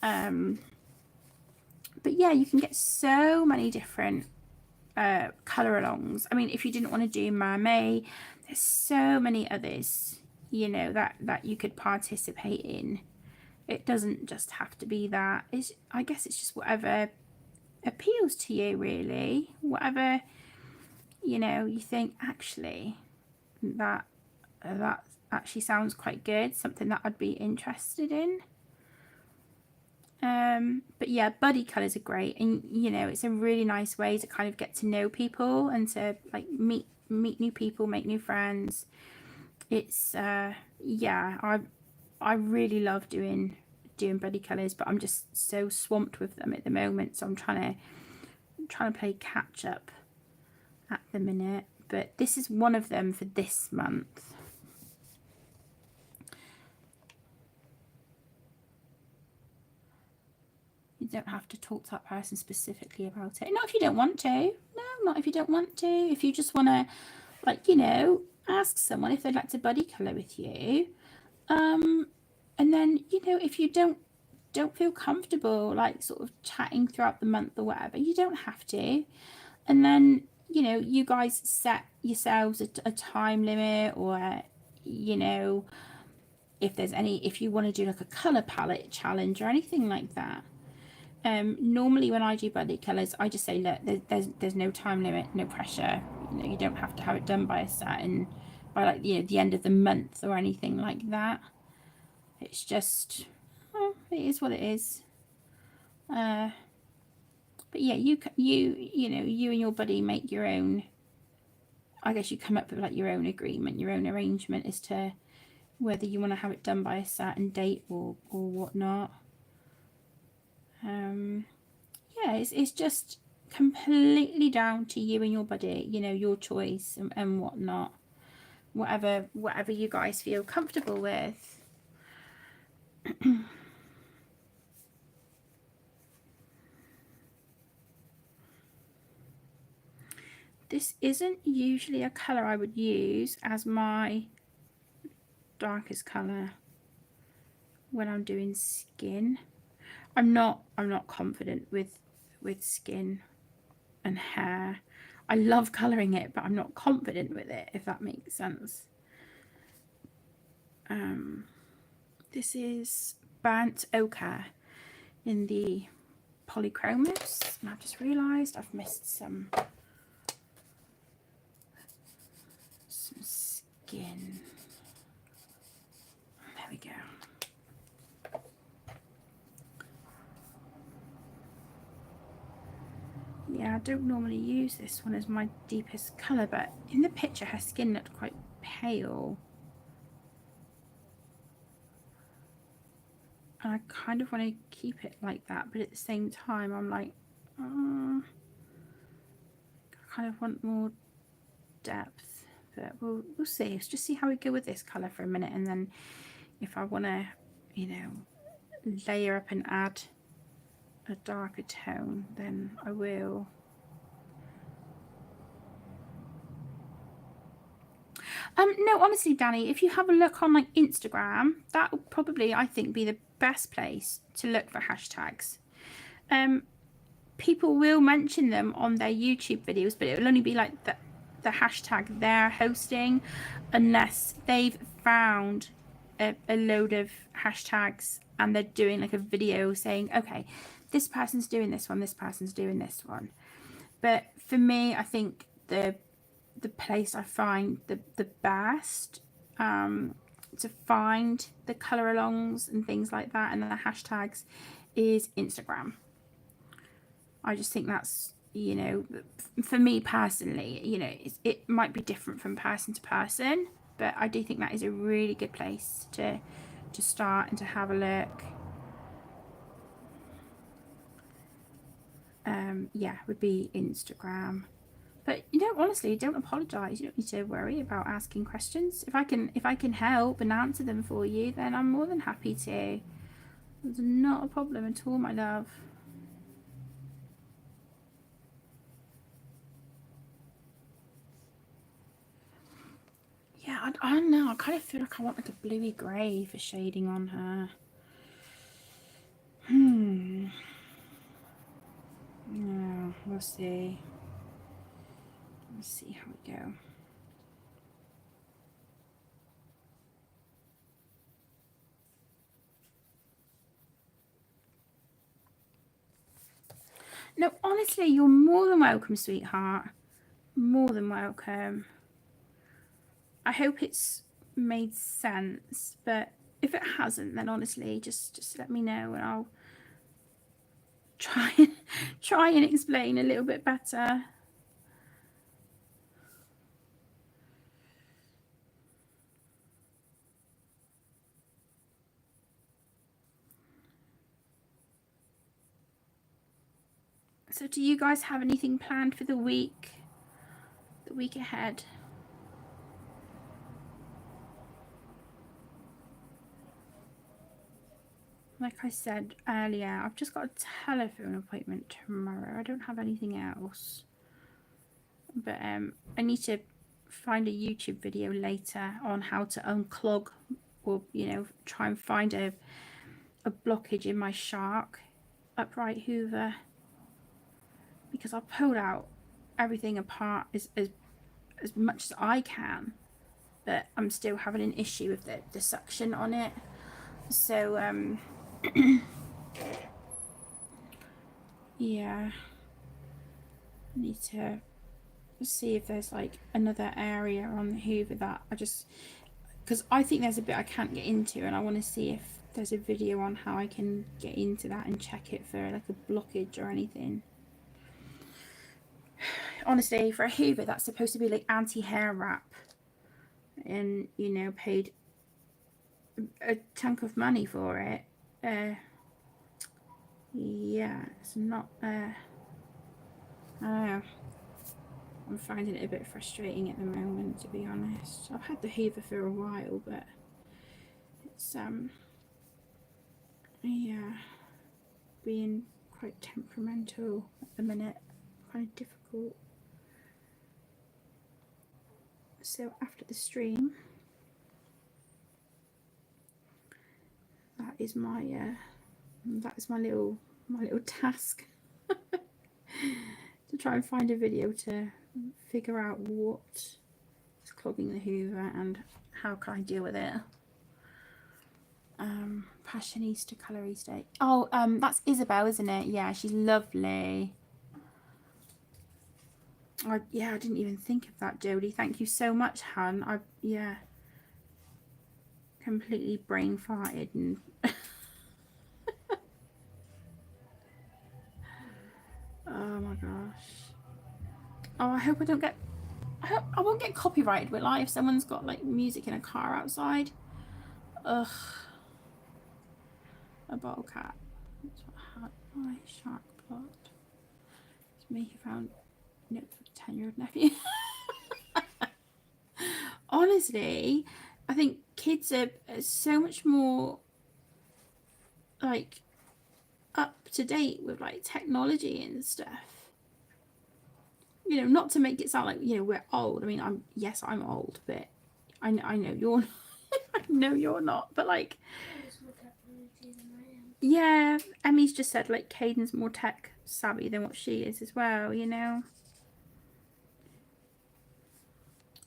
But yeah, you can get so many different colour alongs. I mean, if you didn't want to do Mermaid, there's so many others, that you could participate in. It doesn't just have to be that. I guess it's just whatever appeals to you, really. Whatever, you think, actually, that actually sounds quite good, something that I'd be interested in. But yeah, buddy colours are great, and it's a really nice way to kind of get to know people and to like meet new people, make new friends. It's yeah, I really love doing buddy colours, but I'm just so swamped with them at the moment, so I'm trying to play catch up at the minute. But this is one of them for this month. You don't have to talk to that person specifically about it. Not if you don't want to. No, not if you don't want to. If you just want to, like, ask someone if they'd like to buddy colour with you. And then, if you don't feel comfortable, like, sort of chatting throughout the month or whatever, you don't have to. And then, you guys set yourselves a time limit, or, if you want to do like a colour palette challenge or anything like that. Normally when I do body colours, I just say, look, there's no time limit, no pressure. You know, you don't have to have it done by a certain, by like, you know, the end of the month or anything like that. It's just, oh, it is what it is. But yeah, you know, you and your buddy make your own, I guess you come up with like your own agreement, your own arrangement as to whether you want to have it done by a certain date or whatnot. Yeah, it's just completely down to you and your buddy, you know, your choice and whatnot. Whatever you guys feel comfortable with. This isn't usually a colour I would use as my darkest colour when I'm doing skin. I'm not confident with skin and hair. I love colouring it, but I'm not confident with it, if that makes sense. This is Burnt Ochre in the Polychromos, and I've just realised I've missed some skin. There we go. Yeah, I don't normally use this one as my deepest colour, but in the picture her skin looked quite pale. And I kind of want to keep it like that, but at the same time I'm like, I kind of want more depth. But we'll see. Let's just see how we go with this colour for a minute, and then if I want to, you know, layer up and add a darker tone, then I will. No, honestly, Danny, if you have a look on like Instagram, that would probably, I think, be the best place to look for hashtags. People will mention them on their YouTube videos, but it will only be like the hashtag they're hosting, unless they've found a load of hashtags and they're doing like a video saying, okay, this person's doing this one, this person's doing this one. But for me, I think the place I find the best to find the colour alongs and things like that and the hashtags is Instagram. I just think that's, you know, for me personally, you know, it might be different from person to person, but I do think that is a really good place to start and to have a look. Yeah, would be Instagram. But you know, honestly, don't apologise. You don't need to worry about asking questions. If I can help and answer them for you, then I'm more than happy to. It's not a problem at all, my love. Yeah, I don't know. I kind of feel like I want like a bluey grey for shading on her. Yeah, we'll see. Let's see how we go. No, honestly, you're more than welcome, sweetheart. More than welcome. I hope it's made sense, but if it hasn't, then honestly, just let me know and I'll try and explain a little bit better. So do you guys have anything planned for the week ahead? Like I said earlier, I've just got a telephone appointment tomorrow. I don't have anything else. But I need to find a YouTube video later on how to unclog or, you know, try and find a blockage in my shark upright hoover, because I pulled out everything apart as much as I can, but I'm still having an issue with the suction on it. So yeah, I need to see if there's like another area on the Hoover that I just, because I think there's a bit I can't get into, and I want to see if there's a video on how I can get into that and check it for like a blockage or anything. Honestly, for a Hoover that's supposed to be like anti-hair wrap, and you know, paid a chunk of money for it, yeah, it's not, I don't know, I'm finding it a bit frustrating at the moment, to be honest. I've had the Hoover for a while, but it's yeah, being quite temperamental at the minute, kind of difficult. So after the stream, that is my little task to try and find a video to figure out what is clogging the Hoover and how can I deal with it. Passionista Colorista. Oh, that's Isabel, isn't it? Yeah, she's lovely. Yeah, I didn't even think of that, Jodie. Thank you so much, Han. Yeah, completely brain farted and oh my gosh. Oh, I hope I don't get. I won't get copyrighted, will I? If someone's got like music in a car outside. Ugh. A bottle cap. That's what I had. My shark plot. It's me who found note for 10-year-old nephew. Honestly, I think kids are so much more like up to date with like technology and stuff. You know, not to make it sound like, you know, we're old. I mean, I'm old, but I know you're I know you're not, but like, yeah, Emmy's just said like Caden's more tech savvy than what she is as well, you know.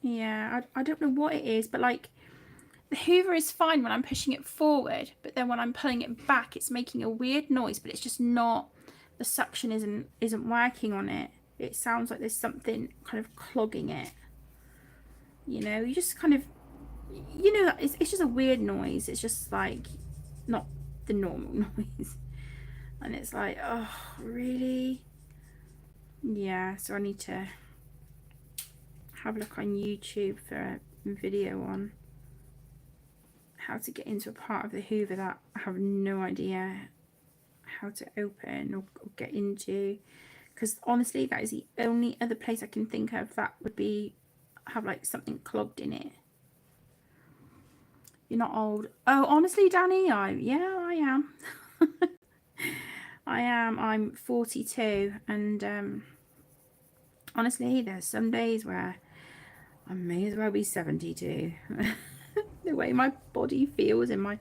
Yeah, I don't know what it is, but like the Hoover is fine when I'm pushing it forward, but then when I'm pulling it back, it's making a weird noise, but it's just not, the suction isn't working on it. It sounds like there's something kind of clogging it. You know, you just kind of, you know, it's just a weird noise. It's just like not the normal noise. And it's like, oh, really? Yeah, so I need to have a look on YouTube for a video on how to get into a part of the Hoover that I have no idea how to open or get into, because honestly that is the only other place I can think of that would be have like something clogged in it. You're not old. Oh, honestly, Danny, I am. I am. I'm 42, and honestly, there's some days where I may as well be 72. The way my body feels and my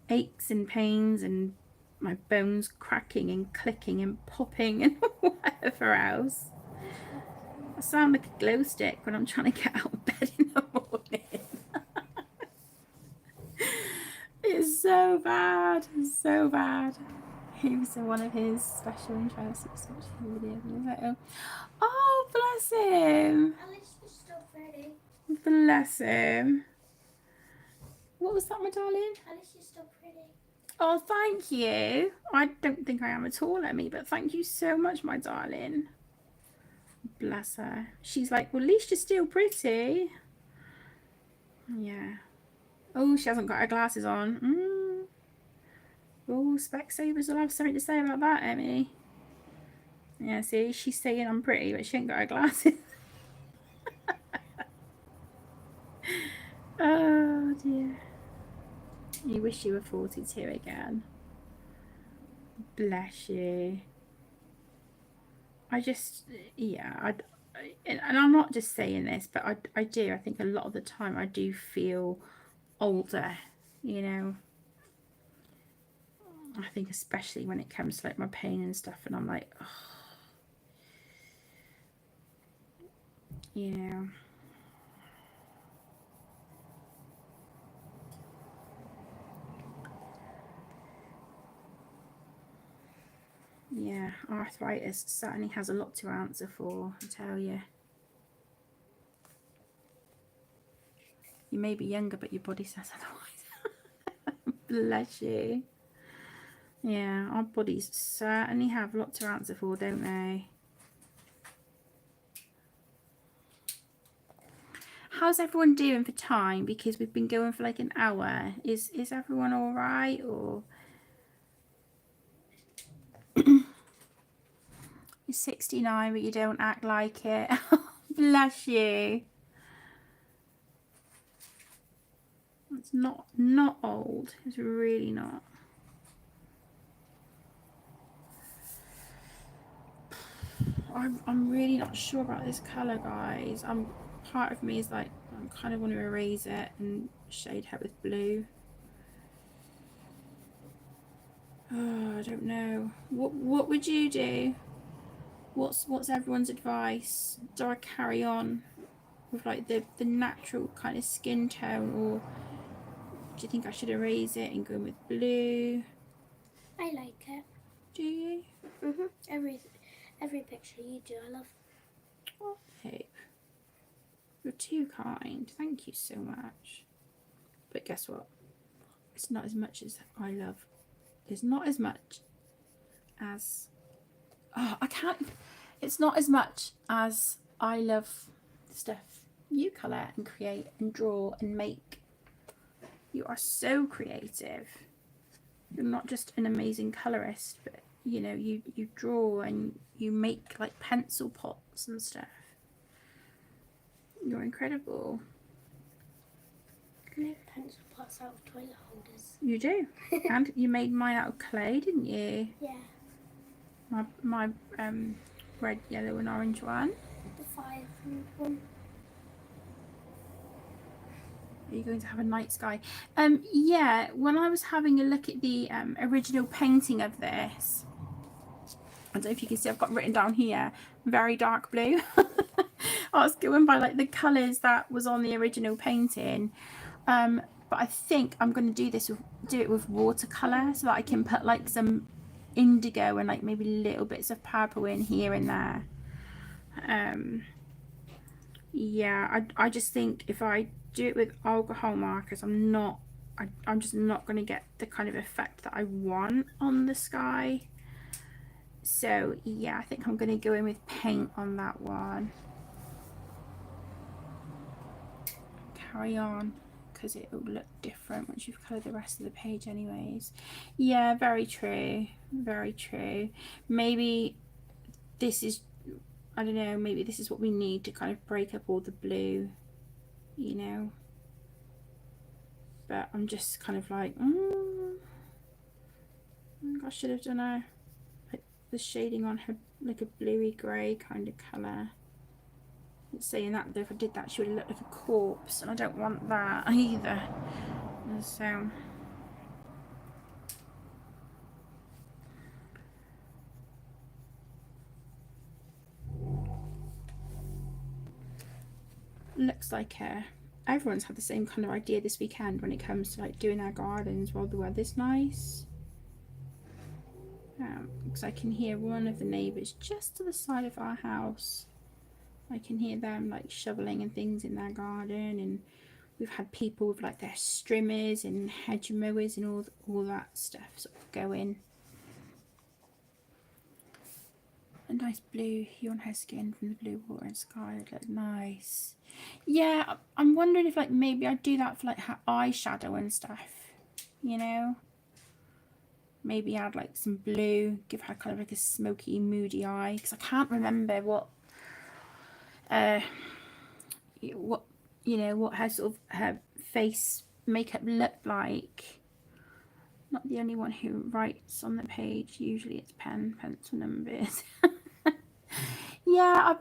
aches and pains and my bones cracking and clicking and popping and whatever else. I sound like a glow stick when I'm trying to get out of bed in the morning. It's so bad. It's so bad. He was one of his special interests. Oh, bless him. Alice's still pretty. Bless him. What was that, my darling? Alice is still pretty. Oh, thank you. I don't think I am at all, Emmy, but thank you so much, my darling. Bless her. She's like, well, at least you're still pretty. Yeah. Oh, she hasn't got her glasses on. Oh, Specsavers will have something to say about that, Emmy. Yeah, see, she's saying I'm pretty, but she ain't got her glasses. Oh, dear. You wish you were 42 again. Bless you. I just, yeah, and I'm not just saying this, but I do. I think a lot of the time I do feel older, you know. I think especially when it comes to like my pain and stuff, and I'm like, oh, you know. Yeah, arthritis certainly has a lot to answer for, I tell you. You may be younger, but your body says otherwise. Bless you. Yeah, our bodies certainly have a lot to answer for, don't they? How's everyone doing for time? Because we've been going for like an hour. Is everyone all right, or you're 69 but you don't act like it? Bless you. It's not old. It's really not. I'm really not sure about this colour, guys. Part of me is like, I kind of want to erase it and shade her with blue. Oh, I don't know. What would you do? What's everyone's advice? Do I carry on with like the natural kind of skin tone, or do you think I should erase it and go with blue? I like it. Do you? Every picture you do, I love. Oh, Hope. You're too kind. Thank you so much. But guess what? It's not as much as I love. It's not as much as... Oh, I can't... It's not as much as I love the stuff you colour and create and draw and make. You are so creative. You're not just an amazing colorist, but you know, you draw and you make like pencil pots and stuff. You're incredible. I make pencil pots out of toilet holders. You do. And you made mine out of clay, didn't you? Yeah. My red, yellow and orange one. The 5 one. Are you going to have a night sky? Yeah, when I was having a look at the original painting of this, I don't know if you can see, I've got written down here, very dark blue. I was going by like the colours that was on the original painting. But I think I'm going to do it with watercolour, so that I can put like some indigo and like maybe little bits of purple in here and there. Yeah, I just think if I do it with alcohol markers, I'm just not going to get the kind of effect that I want on the sky. So yeah, I think I'm going to go in with paint on that one. Carry on, because it will look different once you've coloured the rest of the page anyways. Yeah, very true, very true. Maybe this is, I don't know, maybe this is what we need to kind of break up all the blue, you know. But I'm just kind of like, I think I should have done the shading on her like a bluey grey kind of colour. Saying that, though, if I did that, she would have looked like a corpse, and I don't want that either. And so looks like everyone's had the same kind of idea this weekend when it comes to like doing our gardens while the weather's nice. Because I can hear one of the neighbours just to the side of our house. I can hear them like shoveling and things in their garden, and we've had people with like their strimmers and hedge mowers and all that stuff sort of going. A nice blue hue on her skin from the blue water and sky. It looked nice. Yeah, I'm wondering if like maybe I'd do that for like her eyeshadow and stuff, you know. Maybe add like some blue, give her kind of like a smoky, moody eye, because I can't remember what you know, what her sort of her face makeup looked like. Not the only one who writes on the page. Usually it's pen, pencil, numbers. Yeah,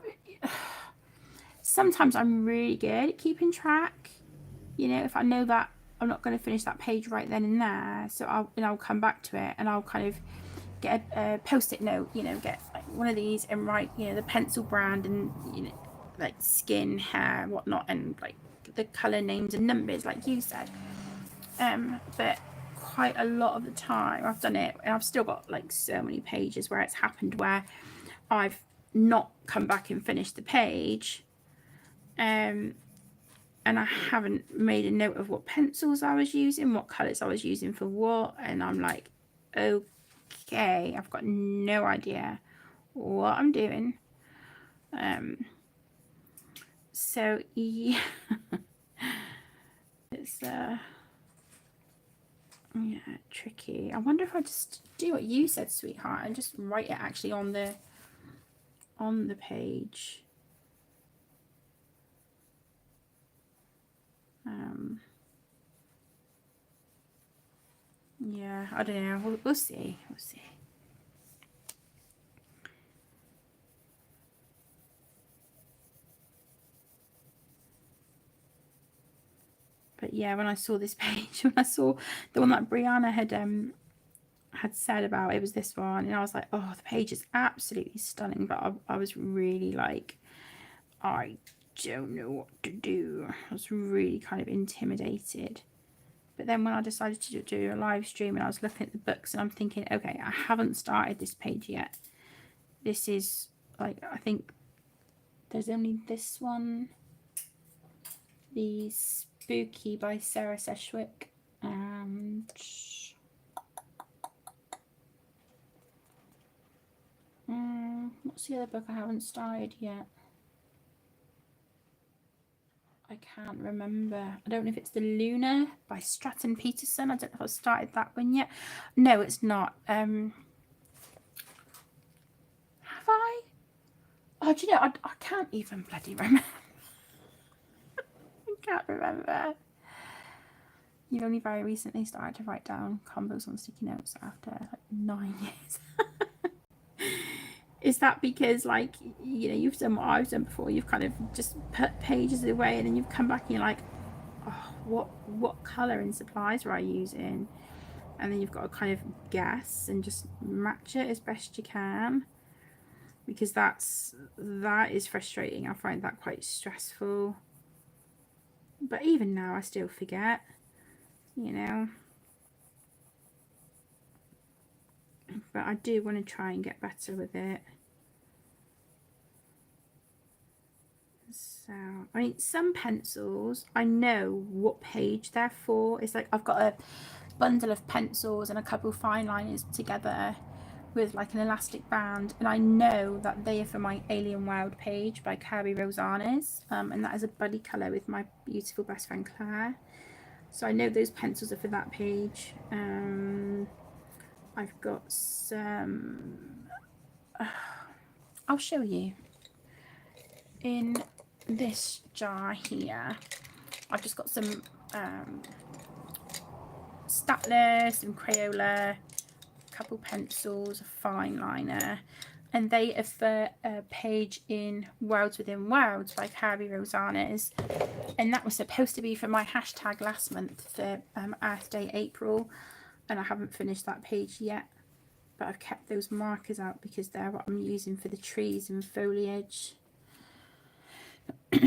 sometimes I'm really good at keeping track. You know, if I know that I'm not going to finish that page right then and there, so I'll come back to it and I'll kind of get a post-it note, you know, get like one of these and write, you know, the pencil brand and, you know, like skin, hair, whatnot, and like the colour names and numbers like you said. But quite a lot of the time I've done it, and I've still got like so many pages where it's happened where I've not come back and finished the page, and I haven't made a note of what pencils I was using, what colours I was using for what, and I'm like, okay, I've got no idea what I'm doing. So yeah, it's yeah, tricky. I wonder if I just do what you said, sweetheart, and just write it actually on the page. Yeah, I don't know. We'll see. We'll see. But yeah, when I saw this page, when I saw the one that Brianna had said about, it was this one, and I was like, oh, the page is absolutely stunning. But I was really like, I don't know what to do. I was really kind of intimidated. But then when I decided to do a live stream and I was looking at the books and I'm thinking, okay, I haven't started this page yet. This is like, I think there's only this one, The Spooky by Sarah Seshwick, and what's the other book I haven't started yet? I can't remember. I don't know if it's The Luna by Stratton Peterson. I don't know if I've started that one yet. No, it's not. Have I? Oh, do you know, I can't even bloody remember. I can't remember. You've only very recently started to write down combos on sticky notes after like 9 years. Is that because, like, you know, you've done what I've done before? You've kind of just put pages away and then you've come back and you're like, oh, what colour and supplies were I using? And then you've got to kind of guess and just match it as best you can, because that is frustrating. I find that quite stressful. But even now I still forget, you know. But I do want to try and get better with it. So, I mean, some pencils, I know what page they're for. It's like I've got a bundle of pencils and a couple of fine liners together with like an elastic band, and I know that they are for my Alien World page by Kirby Rosanes, and that is a buddy colour with my beautiful best friend Claire. So I know those pencils are for that page. I've got some, I'll show you. In this jar here, I've just got some Staedtler, some Crayola, a couple pencils, a fine liner, and they are for a page in Worlds Within Worlds by Kirby Rosanes, and that was supposed to be for my hashtag last month for Earth Day April, and I haven't finished that page yet, but I've kept those markers out because they're what I'm using for the trees and foliage. Put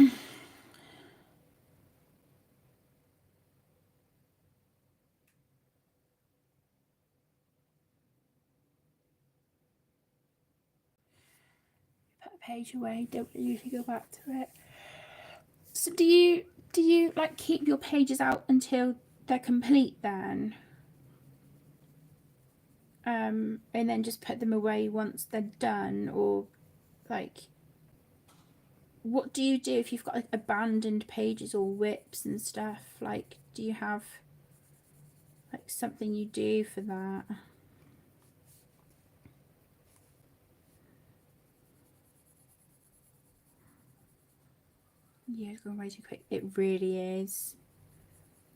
a page away, don't usually go back to it. So do you like keep your pages out until they're complete then? And then just put them away once they're done, or like, what do you do if you've got like abandoned pages or whips and stuff? Like, do you have like something you do for that? Yeah, it's going way too quick. It really is.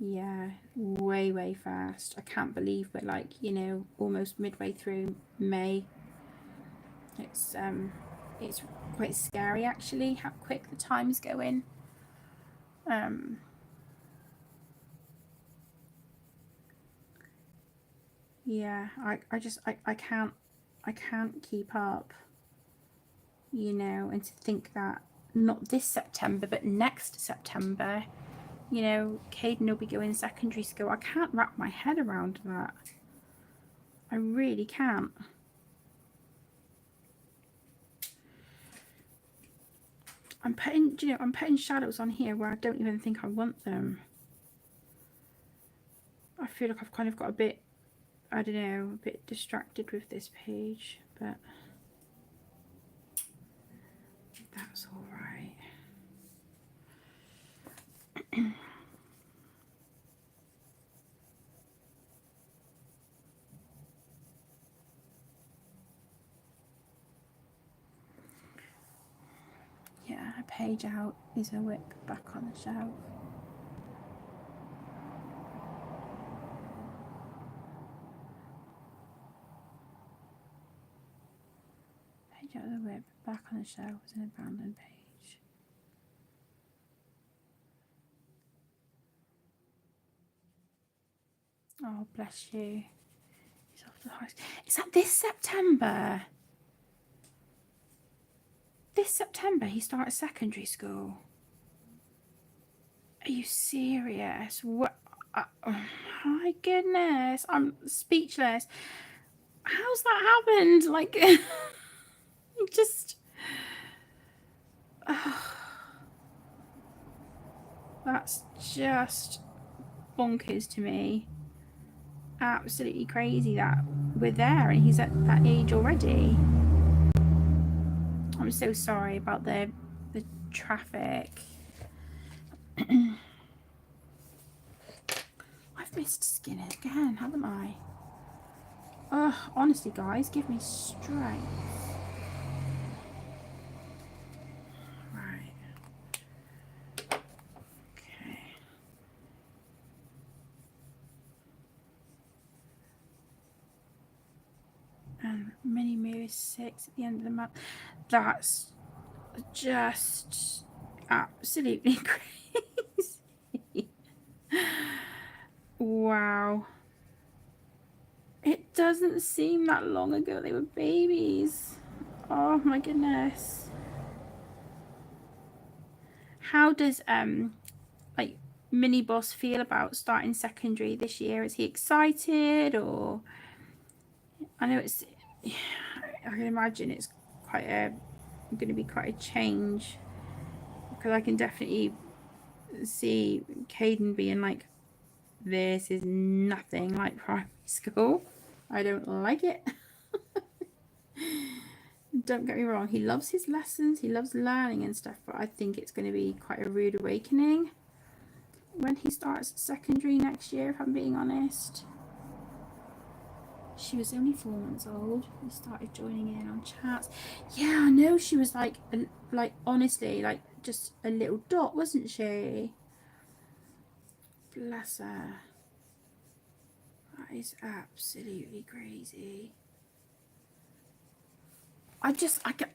Yeah, way fast. I can't believe we're like, you know, almost midway through May. It's quite scary actually how quick the time is going. Yeah, I can't keep up, you know, and to think that not this September but next September you know, Caden will be going secondary school. I can't wrap my head around that. I really can't. I'm putting, you know, I'm putting shadows on here where I don't even think I want them. I feel like I've kind of got a bit, I don't know, a bit distracted with this page, but that's all right. Yeah, a page out is a whip back on the shelf. Page out of the whip, back on the shelf is an abandoned page. Oh, bless you. He's off to high school. Is that this September? This September he started secondary school. Are you serious? What? Oh my goodness, I'm speechless. How's that happened? Like, just. That's just bonkers to me. Absolutely crazy that we're there and he's at that age already. I'm so sorry about the traffic. I've missed Skinner again, haven't I? Ugh, honestly, guys, give me strength. Right. Okay. And mini moo is 6 at the end of the month. That's just absolutely crazy. Wow. It doesn't seem that long ago they were babies. Oh my goodness. How does like Mini Boss feel about starting secondary this year? Is he excited, or I know it's, I can imagine it's quite a going to be quite a change, because I can definitely see Caden being like, this is nothing like primary school. I don't like it. Don't get me wrong, he loves his lessons, he loves learning and stuff, but I think it's going to be quite a rude awakening when he starts secondary next year, if I'm being honest. She was only 4 months old. We started joining in on chats. Yeah, I know, she was like honestly, like just a little dot, wasn't she? Bless her. That is absolutely crazy. I get,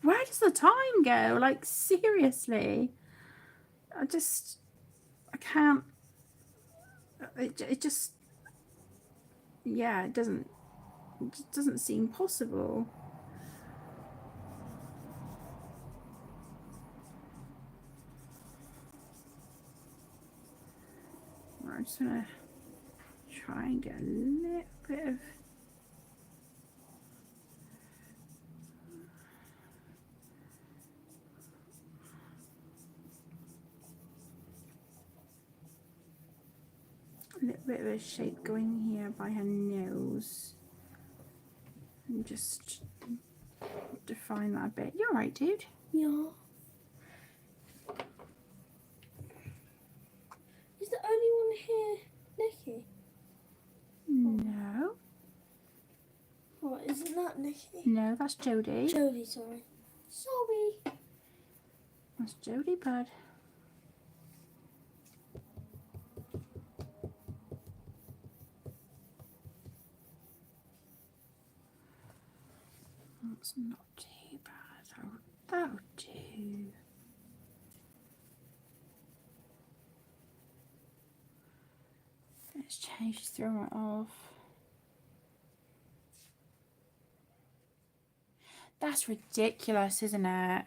where does the time go? Like, seriously. I can't, it just, yeah, it just doesn't seem possible. I'm just gonna try and get a little bit of, a shape going here by her nose, and just define that a bit. You're right, dude. Yeah. Is the only one here Nikki? No. What, isn't that Nikki? No, that's Jodie. Jodie, sorry. Sorry. That's Jodie, bud. That's not too bad. That'll do. Let's change, throw it off. That's ridiculous, isn't it?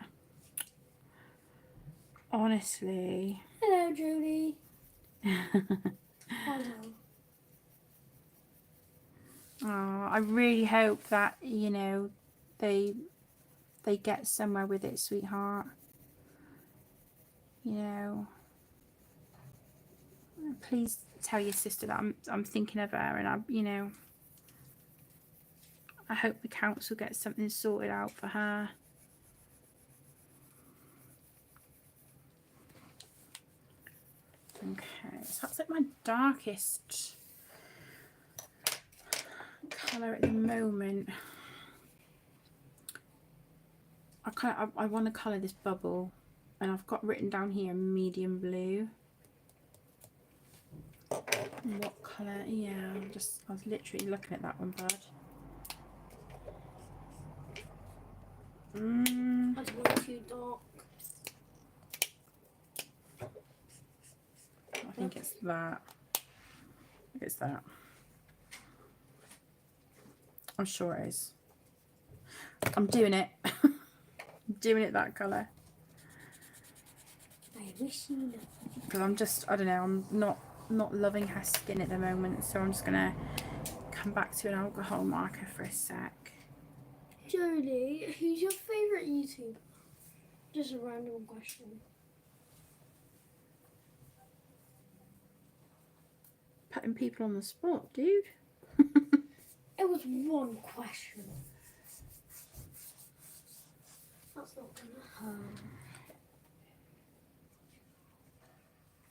Honestly. Hello, Jodie. Oh no. Oh, I really hope that, you know, they get somewhere with it, sweetheart. You know, please tell your sister that I'm thinking of her, and I hope the council gets something sorted out for her. Okay, so that's like my darkest colour at the moment. I want to colour this bubble, and I've got written down here medium blue. What colour? Yeah, I was literally looking at that one, bud. That's way too dark. I think it's that. It's that. I'm sure it is. I'm doing it. I'm doing it that colour. I wish you knew. Because I don't know, I'm not loving her skin at the moment, so I'm just going to come back to an alcohol marker for a sec. Jodie, who's your favourite YouTuber? Just a random question. Putting people on the spot, dude. It was one question. That's not gonna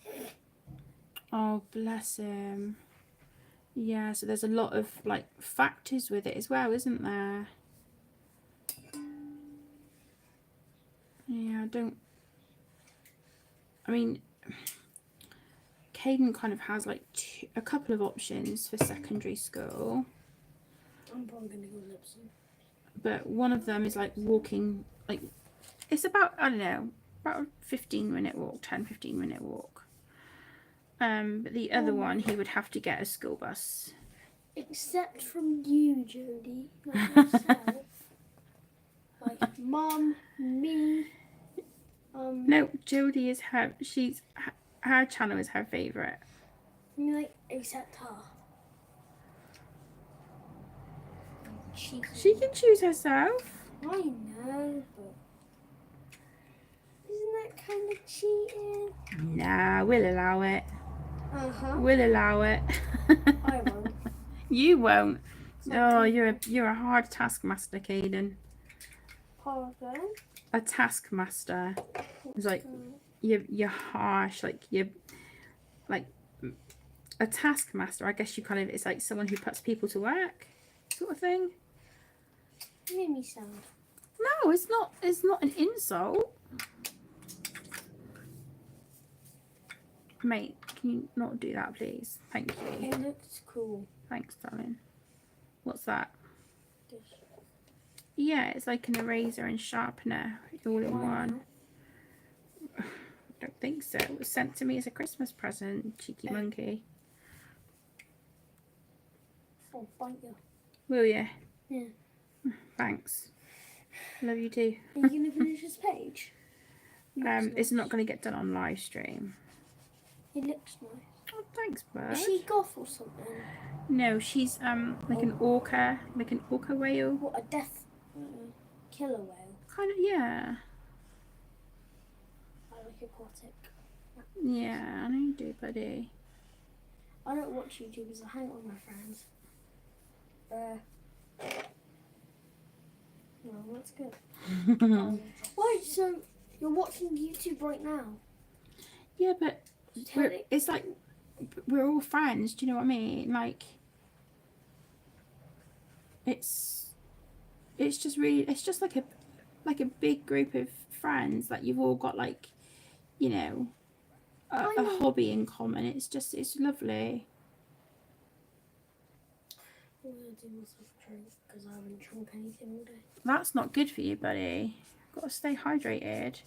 hurt. Oh, bless him. Yeah, so there's a lot of like factors with it as well, isn't there? Yeah, I mean, Caden kind of has like a couple of options for secondary school. I'm probably gonna go Lipson. But one of them is like walking, like it's about, I don't know, about a 15-minute walk, 10-15-minute walk. But the other one, he would have to get a school bus. Except from you, Jodie, not yourself. Like Mum, me. No, Jodie is her channel is her favourite. Like except her. She can choose herself. I know, but isn't that kind of cheating? Nah, we'll allow it. Uh-huh. We'll allow it. I won't. You won't. Oh, you're a hard taskmaster, Caden. Pardon? A taskmaster. It's like you're harsh, like you're like a taskmaster. I guess you kind of, it's like someone who puts people to work, sort of thing. You made me sound. No, it's not. It's not an insult. Mate, can you not do that, please? Thank you. It looks cool. Thanks, darling. What's that? This. Yeah, it's like an eraser and sharpener all in one. I don't think so. It was sent to me as a Christmas present, cheeky monkey. I'll bite you. Will you? Yeah. Thanks. Love you too. Are you gonna finish this page? It's not going to get done on live stream. It looks nice. Oh, thanks, bud. Is she goth or something? No, she's like an orca whale. What, a death killer whale? Kind of, yeah. I like aquatic. Yeah, I know you do, buddy. I don't watch YouTubers. I hang out with my friends. No, that's good. Why? So you're watching YouTube right now? Yeah, but it's like we're all friends. Do you know what I mean? Like it's just really, it's just like a big group of friends that you've all got, like, you know, a hobby in common. It's lovely. I'm gonna do myself a drink because I haven't drunk anything all day. That's not good for you, buddy. Got to stay hydrated.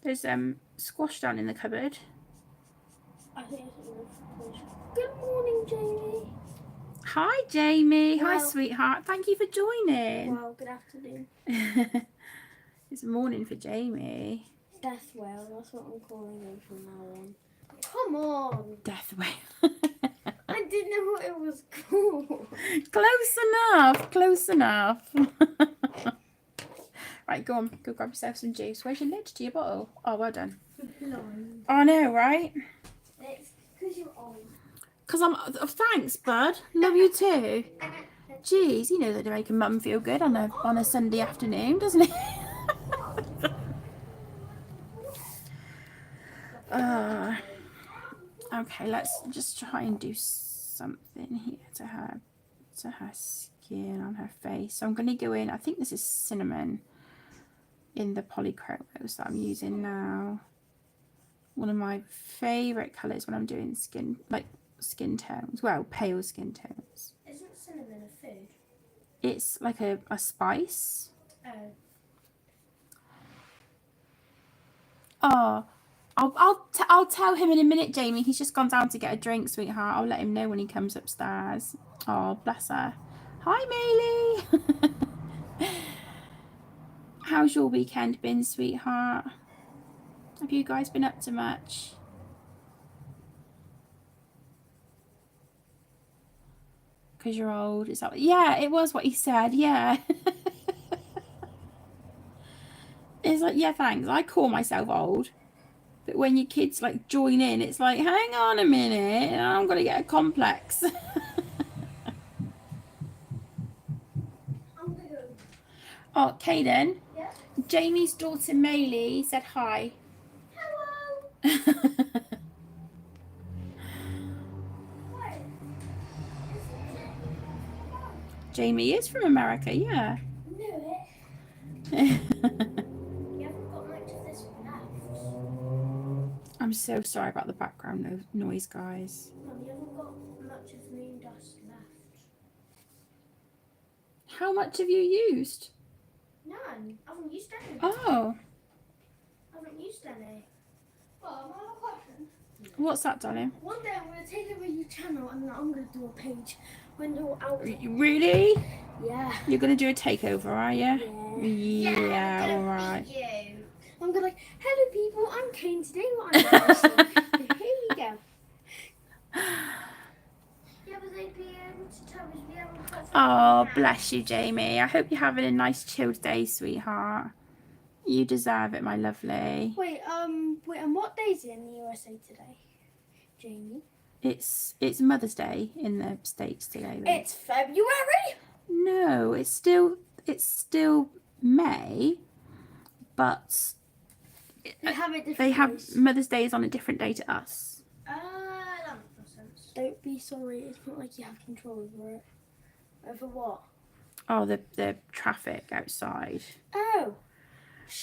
There's squash down in the cupboard. I think it's all finished. Good morning, Jamie. Hi, Jamie. Well, hi, sweetheart. Thank you for joining. Well, good afternoon. It's morning for Jamie. Death whale, that's what I'm calling him from now on. Come on. Death Whale. I didn't know what it was called. Close enough. Close enough. Right, go on. Go grab yourself some juice. Where's your lid to your bottle? Oh, well done. Blind. I know, right? It's because you're old. Because I'm... Oh, thanks, bud. Love you too. Jeez, you know that to make a mum feel good on a Sunday afternoon, doesn't it? Okay, let's just try and do something here to her skin on her face. So I'm going to go in. I think this is cinnamon in the polychromos that I'm using now. One of my favourite colours when I'm doing skin tones. Well, pale skin tones. Isn't cinnamon a food? It's like a spice. Oh, I'll tell him in a minute, Jamie. He's just gone down to get a drink, sweetheart. I'll let him know when he comes upstairs. Oh, bless her. Hi, Maylee. How's your weekend been, sweetheart? Have you guys been up to much? Because you're old. Is that? Yeah, it was what he said. Yeah. It's like, yeah, thanks. I call myself old. But when your kids like join in, it's like, hang on a minute, I'm gonna get a complex. Oh, Caden. Yeah. Jamie's daughter Maylee said hi. Hello. Jamie is from America, yeah. Knew it. You haven't got much of this left. I'm so sorry about the background noise, guys. Mum, you haven't got much of moon dust left. How much have you used? None. I haven't used any. Oh. I haven't used any. Well, I have a question. What's that, darling? One day I'm going to take over your channel and I'm going to do a page window out. Really? Yeah. You're going to do a takeover, are you? Yeah. Yeah, all right. You. I'm going to hello people, I'm Kane. Today what I'm going to do. Here we go. Yeah, but they'd be able to tell us we haven't got. Oh, bless you, Jamie. I hope you're having a nice chilled day, sweetheart. You deserve it, my lovely. Wait, and what day is it in the USA today, Jamie? It's Mother's Day in the States today. Though. It's February? No, it's still May, but they have Mother's Day is on a different day to us. That makes no sense. Don't be sorry. It's not like you have control over it. Over what? Oh, the traffic outside. Oh.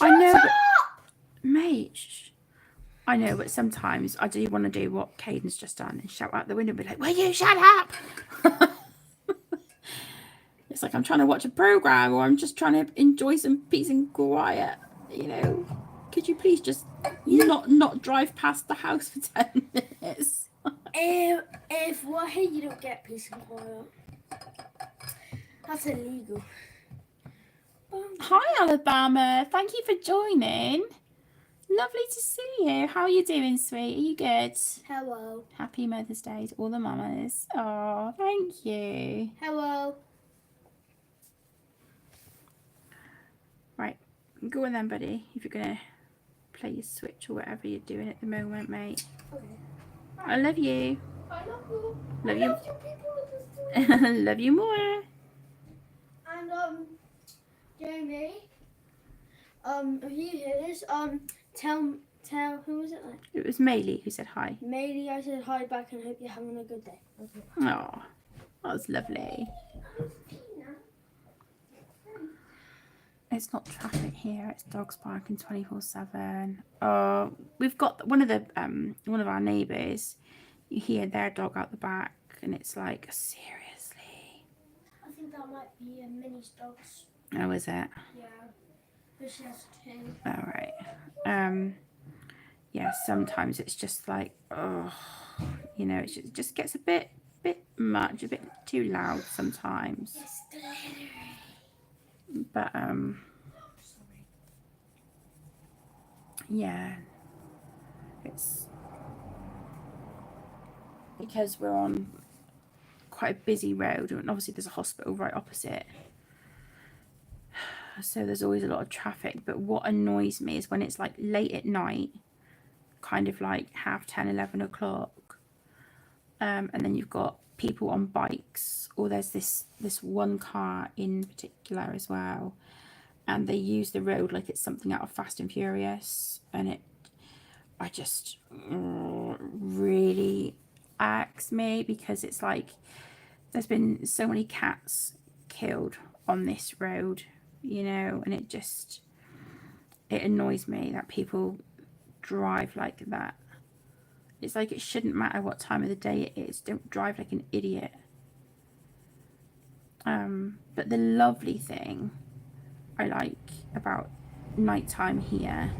I know, Shut but up! mate. Shh. I know, but sometimes I do want to do what Caden's just done and shout out the window and be like, "Will you shut up?" It's like I'm trying to watch a program or I'm just trying to enjoy some peace and quiet. You know, could you please just not drive past the house for 10 minutes? If we're here, you don't get peace and quiet. That's illegal. Hi, Alabama. Thank you for joining. Lovely to see you. How are you doing, sweet? Are you good? Hello. Happy Mother's Day to all the mamas. Oh, thank you. Hello. Right, go on then, buddy. If you're going to play your Switch or whatever you're doing at the moment, mate. Okay. I love you. I love you. Love you. Love you more. And Jamie, if you hear this, tell who was it like? It was Maylee who said hi. Maybe I said hi back and hope you're having a good day. Okay. Oh, that was lovely. It's not traffic here. It's dogs barking 24/7. Oh, we've got one of our neighbours. You hear their dog out the back, and it's like, seriously. I think that might be Minnie's dogs. Oh, is it? Yeah. But she has two. All right. Yeah. Sometimes it's just like, oh, you know, it just gets a bit much, a bit too loud sometimes. Yes, But yeah, it's because we're on quite a busy road, and obviously there's a hospital right opposite, so there's always a lot of traffic. But what annoys me is when it's like late at night, kind of like 10:30, 11 o'clock, and then you've got people on bikes, or there's this one car in particular as well, and they use the road like it's something out of Fast and Furious, and I just really irks me, because it's like there's been so many cats killed on this road, you know, and it annoys me that people drive like that. It's like it shouldn't matter what time of the day it is. Don't drive like an idiot. But the lovely thing I like about nighttime here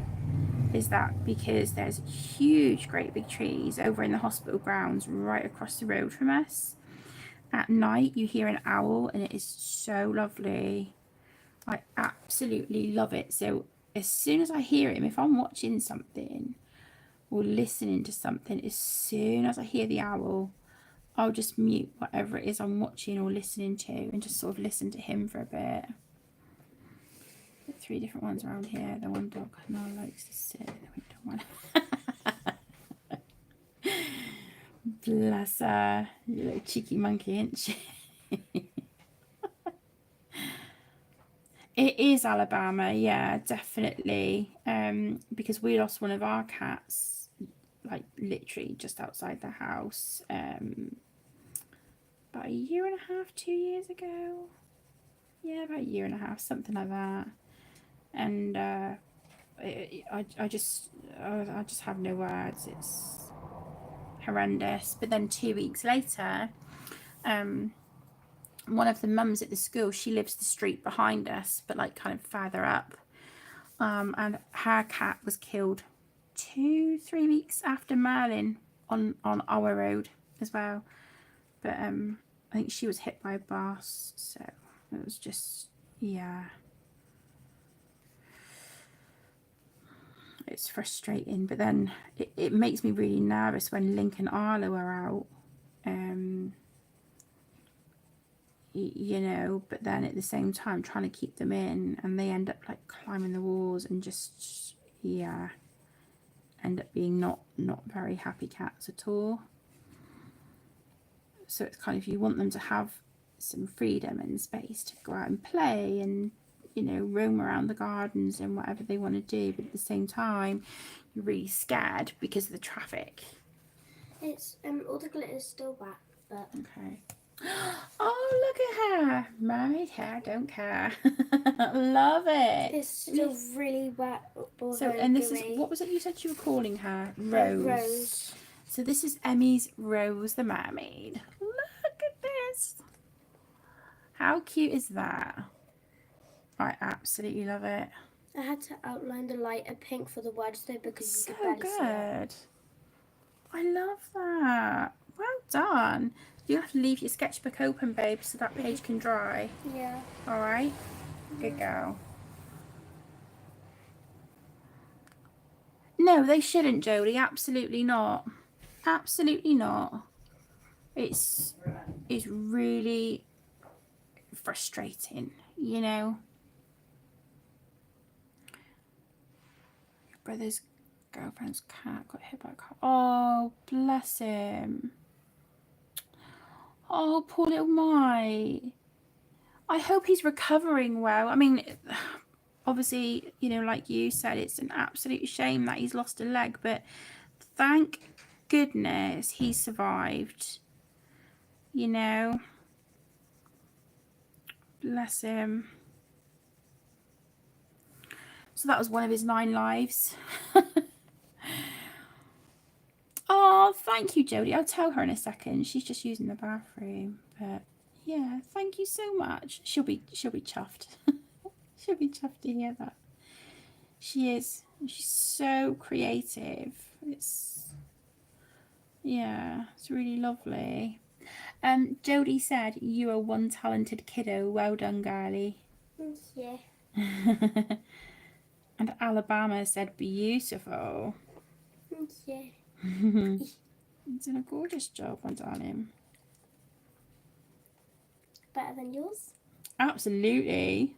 is that because there's huge, great big trees over in the hospital grounds right across the road from us, at night you hear an owl, and it is so lovely. I absolutely love it. So as soon as I hear him, if I'm watching something or listening to something, as soon as I hear the owl, I'll just mute whatever it is I'm watching or listening to and just sort of listen to him for a bit. 3 different ones around here. The one dog now likes to sit in the window one. Bless her, you little cheeky monkey, ain't she? It is Alabama, yeah, definitely. Because we lost one of our cats, like literally just outside the house, about a year and a half, 2 years ago. Yeah, about a year and a half, something like that. And I just have no words. It's horrendous. But then 2 weeks later, one of the mums at the school, she lives the street behind us, but like kind of further up, and her cat was killed 2-3 weeks after Merlin on our road as well. But I think she was hit by a bus, so it was just, yeah, it's frustrating. But then it makes me really nervous when Link and Arlo are out, you know, but then at the same time trying to keep them in, and they end up like climbing the walls and just, yeah, end up being not very happy cats at all. So it's kind of, you want them to have some freedom and space to go out and play and, you know, roam around the gardens and whatever they want to do, but at the same time you're really scared because of the traffic. It's all the glitter's still back, but okay. Oh, look at her, mermaid hair, don't care. Love it. It's still really wet. So, and this is, what was it you said you were calling her? Rose. Rose. So this is Emmy's Rose the mermaid. Look at this. How cute is that? I absolutely love it. I had to outline the lighter pink for the words though, because you So could barely see it. good. I love that. Well done. You have to leave your sketchbook open, babe, so that page can dry. Yeah. All right. Good girl. No, they shouldn't, Jodie. Absolutely not. Absolutely not. It's really frustrating, you know. Your brother's girlfriend's cat got hit by a car. Oh, bless him. Oh, poor little Mai. I hope he's recovering well. I mean, obviously, you know, like you said, it's an absolute shame that he's lost a leg, but thank goodness he survived, you know. Bless him. So that was one of his 9 lives. Oh, thank you, Jodie. I'll tell her in a second. She's just using the bathroom. But yeah, thank you so much. She'll be chuffed. She'll be chuffed to hear that. She is. She's so creative. It's, yeah, it's really lovely. Jodie said, "You are one talented kiddo. Well done, girlie." Yeah. And Alabama said, "Beautiful." Yeah. You've done a gorgeous job, my darling. Better than yours? Absolutely.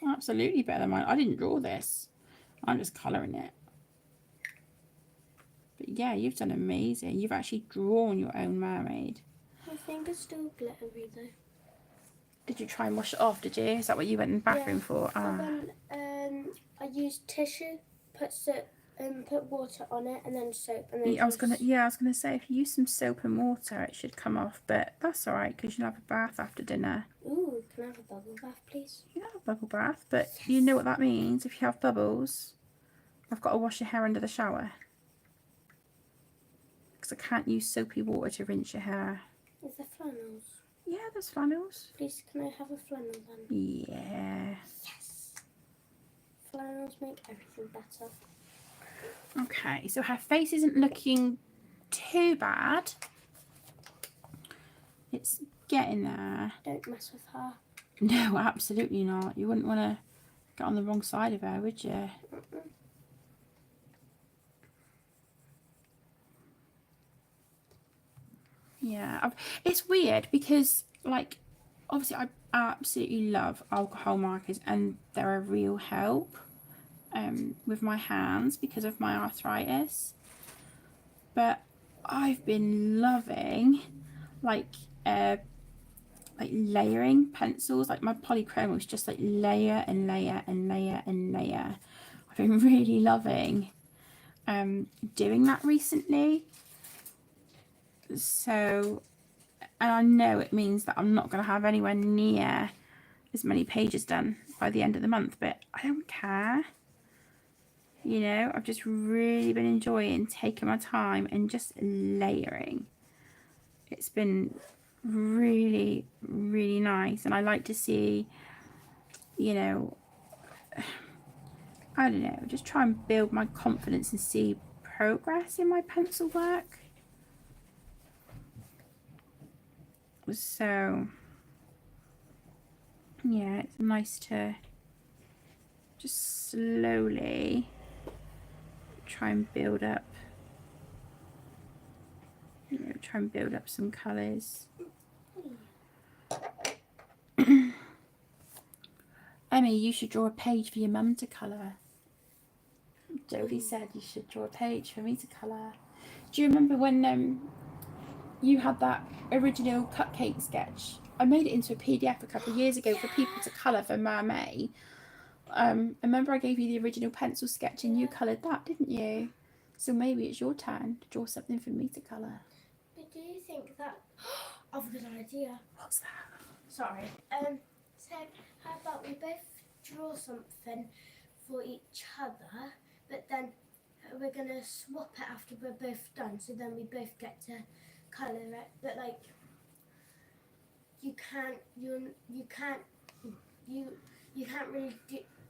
Absolutely better than mine. I didn't draw this. I'm just colouring it. But yeah, you've done amazing. You've actually drawn your own mermaid. My finger's still glittery though. Did you try and wash it off, did you? Is that what you went in the bathroom for? Then I used tissue, put water on it, and then soap, and then I was gonna say, if you use some soap and water, it should come off, but that's all right because you'll have a bath after dinner. Ooh, can I have a bubble bath, please? You can have a bubble bath, but you know what that means. If you have bubbles, I've got to wash your hair under the shower because I can't use soapy water to rinse your hair. Is there flannels? Yeah, there's flannels. Please, can I have a flannel then? Yeah. Yes. Flannels make everything better. Okay, so her face isn't looking too bad. It's getting there. Don't mess with her. No, absolutely not. You wouldn't want to get on the wrong side of her, would you? Yeah, it's weird because, like, obviously I absolutely love alcohol markers and they're a real help with my hands because of my arthritis. But I've been loving like layering pencils. Like my polychrome was just like layer and layer and layer and layer. I've been really loving doing that recently. So, and I know it means that I'm not going to have anywhere near as many pages done by the end of the month, but I don't care. You know, I've just really been enjoying taking my time and just layering. It's been really, really nice, and I like to see, you know, I don't know, just try and build my confidence and see progress in my pencil work. So yeah, it's nice to just slowly try and build up, you know, try and build up some colours. Emmy, you should draw a page for your mum to colour. Jodie said you should draw a page for me to colour. Do you remember when you had that original cupcake sketch? I made it into a PDF a couple of years ago for people to colour for Mermaid. I remember I gave you the original pencil sketch and you coloured that, didn't you? So maybe it's your turn to draw something for me to colour. But do you think that... I've got an idea. What's that? Sorry. So how about we both draw something for each other, but then we're going to swap it after we're both done, so then we both get to colour it. But like, you can't really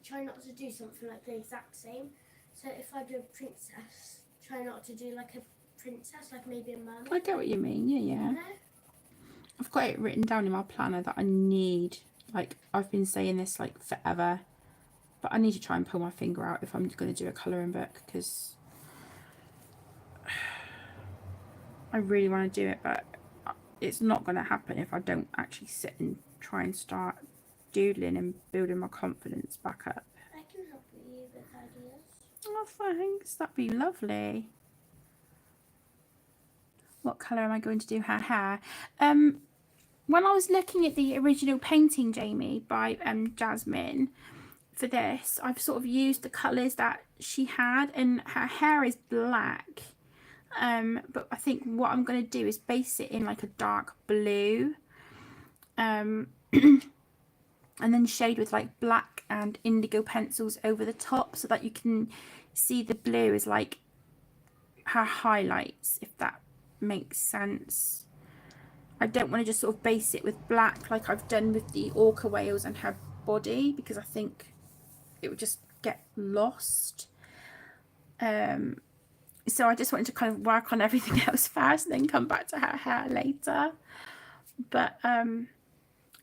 try not to do something like the exact same. So if I do a princess, try not to do like a princess, like maybe a mermaid. I get what you mean, yeah. You know? I've got it written down in my planner that I need, like, I've been saying this like forever, but I need to try and pull my finger out if I'm going to do a colouring book, because I really want to do it, but it's not going to happen if I don't actually sit and try and start doodling and building my confidence back up. I can help you with ideas. Oh, thanks. That'd be lovely. What colour am I going to do her hair? When I was looking at the original painting, Jamie, by Jasmine, for this, I've sort of used the colours that she had, and her hair is black. But I think what I'm going to do is base it in like a dark blue. And then shade with like black and indigo pencils over the top so that you can see the blue is like her highlights, if that makes sense. I don't want to just sort of base it with black like I've done with the orca whales and her body, because I think it would just get lost. So I just wanted to kind of work on everything else first and then come back to her hair later. But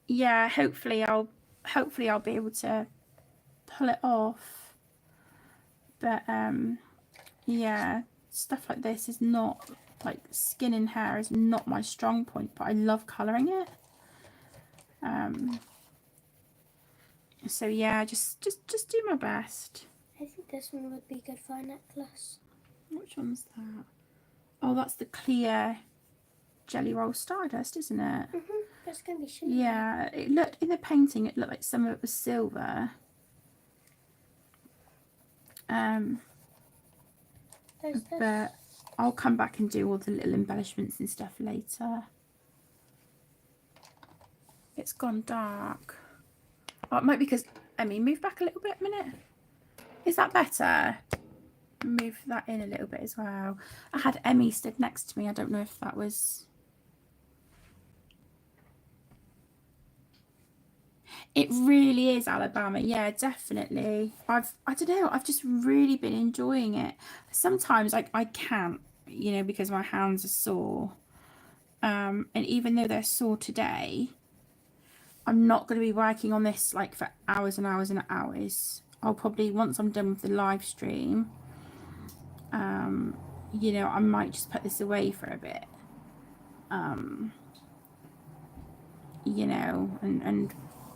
yeah, hopefully I'll be able to pull it off. But yeah, stuff like this is not like skin and hair is not my strong point, but I love colouring it. So yeah, just do my best. I think this one would be good for a necklace. Which one's that? Oh, that's the clear Jelly Roll Stardust, isn't it? That's going to be shimmery. Yeah, it looked, in the painting, it looked like some of it was silver. There's this. But I'll come back and do all the little embellishments and stuff later. It's gone dark. Oh, it might be because, Emmy, move back a little bit a minute. Is that better? Move that in a little bit as well. I had Emmy stood next to me. I don't know if that was... It really is Alabama. Yeah, definitely. I don't know. I've just really been enjoying it. Sometimes I can't, you know, because my hands are sore. And even though they're sore today, I'm not going to be working on this like for hours and hours and hours. I'll probably, once I'm done with the live stream, you know, I might just put this away for a bit. You know, and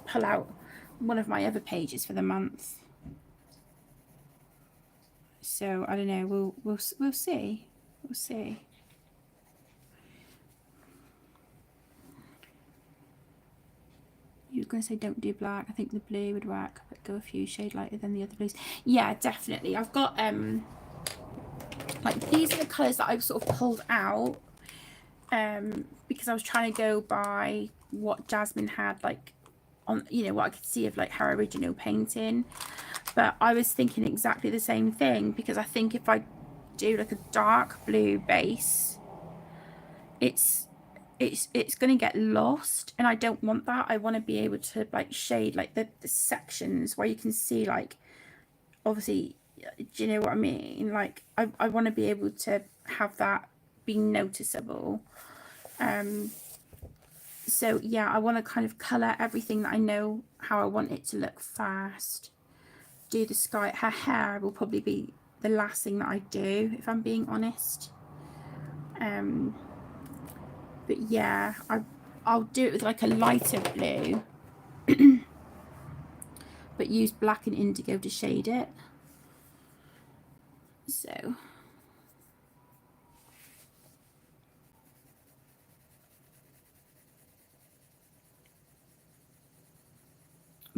pull out one of my other pages for the month. So I don't know. We'll see. We'll see. You were going to say don't do black. I think the blue would work, but go a few shades lighter than the other blues. Yeah, definitely. I've got like these are the colours that I've sort of pulled out because I was trying to go by what Jasmine had, like on, you know, what I could see of like her original painting. But I was thinking exactly the same thing, because I think if I do like a dark blue base, it's going to get lost, and I don't want that. I want to be able to like shade like the sections where you can see, like, obviously, do you know what I mean? Like I want to be able to have that be noticeable. So yeah, I want to kind of colour everything that I know how I want it to look first. Do the sky. Her hair will probably be the last thing that I do, if I'm being honest. But yeah, I'll do it with like a lighter blue, but use black and indigo to shade it. So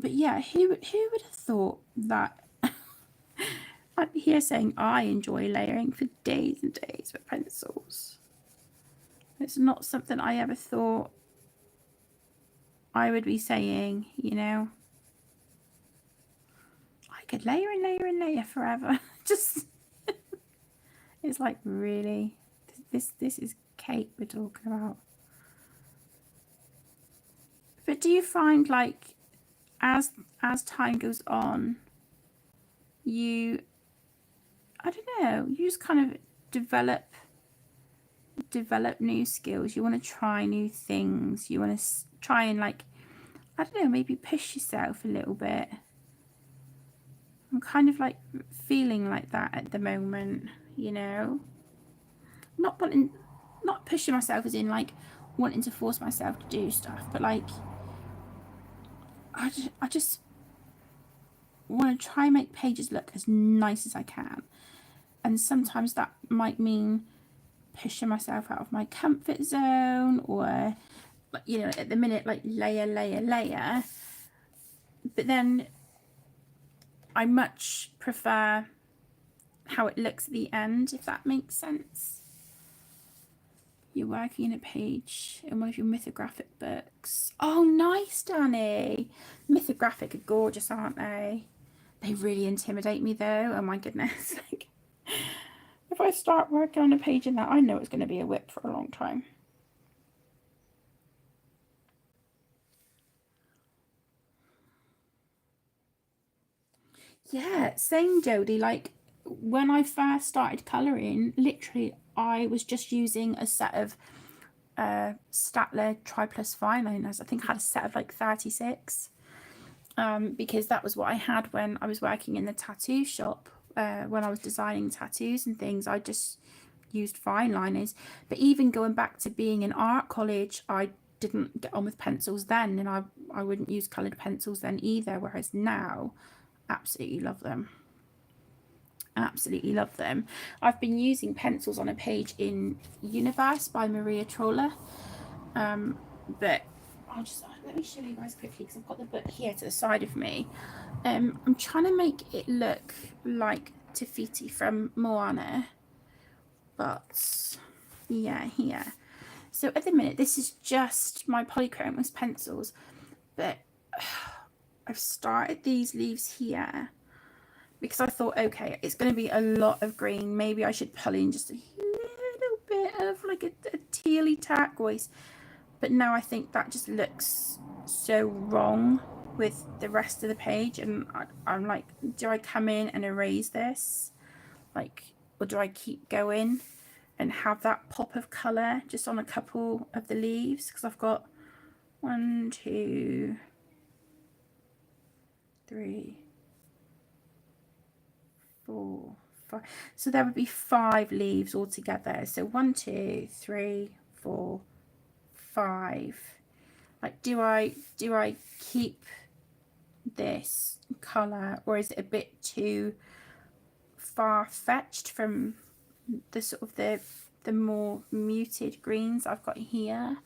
but yeah, who would have thought that I'd be here saying I enjoy layering for days and days with pencils. It's not something I ever thought I would be saying, you know. I could layer and layer and layer forever. Just it's like, really, this is cake we're talking about. But do you find, like, as time goes on, you, I don't know, you just kind of develop new skills. You want to try new things. You want to try and, like, I don't know, maybe push yourself a little bit. I'm kind of like feeling like that at the moment, you know. Not pushing myself as in like wanting to force myself to do stuff, but like I just want to try and make pages look as nice as I can. And sometimes that might mean pushing myself out of my comfort zone, or, you know, at the minute, like layer. But then I much prefer how it looks at the end, if that makes sense. You're working in a page in one of your mythographic books. Oh, nice, Danny. Mythographic are gorgeous, aren't they? They really intimidate me, though. Oh my goodness. Like, if I start working on a page in that, I know it's going to be a whip for a long time. Yeah, same, Jodie. Like, when I first started colouring, literally, I was just using a set of Statler Tri-Plus fine liners. I think I had a set of like 36, because that was what I had when I was working in the tattoo shop, when I was designing tattoos and things. I just used fine liners. But even going back to being in art college, I didn't get on with pencils then, and I wouldn't use coloured pencils then either, whereas now absolutely love them. Absolutely love them. I've been using pencils on a page in Universe by Maria Troller, but I'll just let me show you guys quickly because I've got the book here to the side of me. I'm trying to make it look like Te Fiti from Moana, but yeah, here. So at the minute, this is just my polychromos pencils, but I've started these leaves here because I thought, okay, it's going to be a lot of green. Maybe I should pull in just a little bit of like a tealy turquoise. But now I think that just looks so wrong with the rest of the page. And I'm like, do I come in and erase this? Like, or do I keep going and have that pop of colour just on a couple of the leaves? Because I've got 1, 2, 3, 4, 5. So there would be 5 leaves altogether. So 1, 2, 3, 4, 5. Like, do I keep this colour, or is it a bit too far-fetched from the sort of the more muted greens I've got here?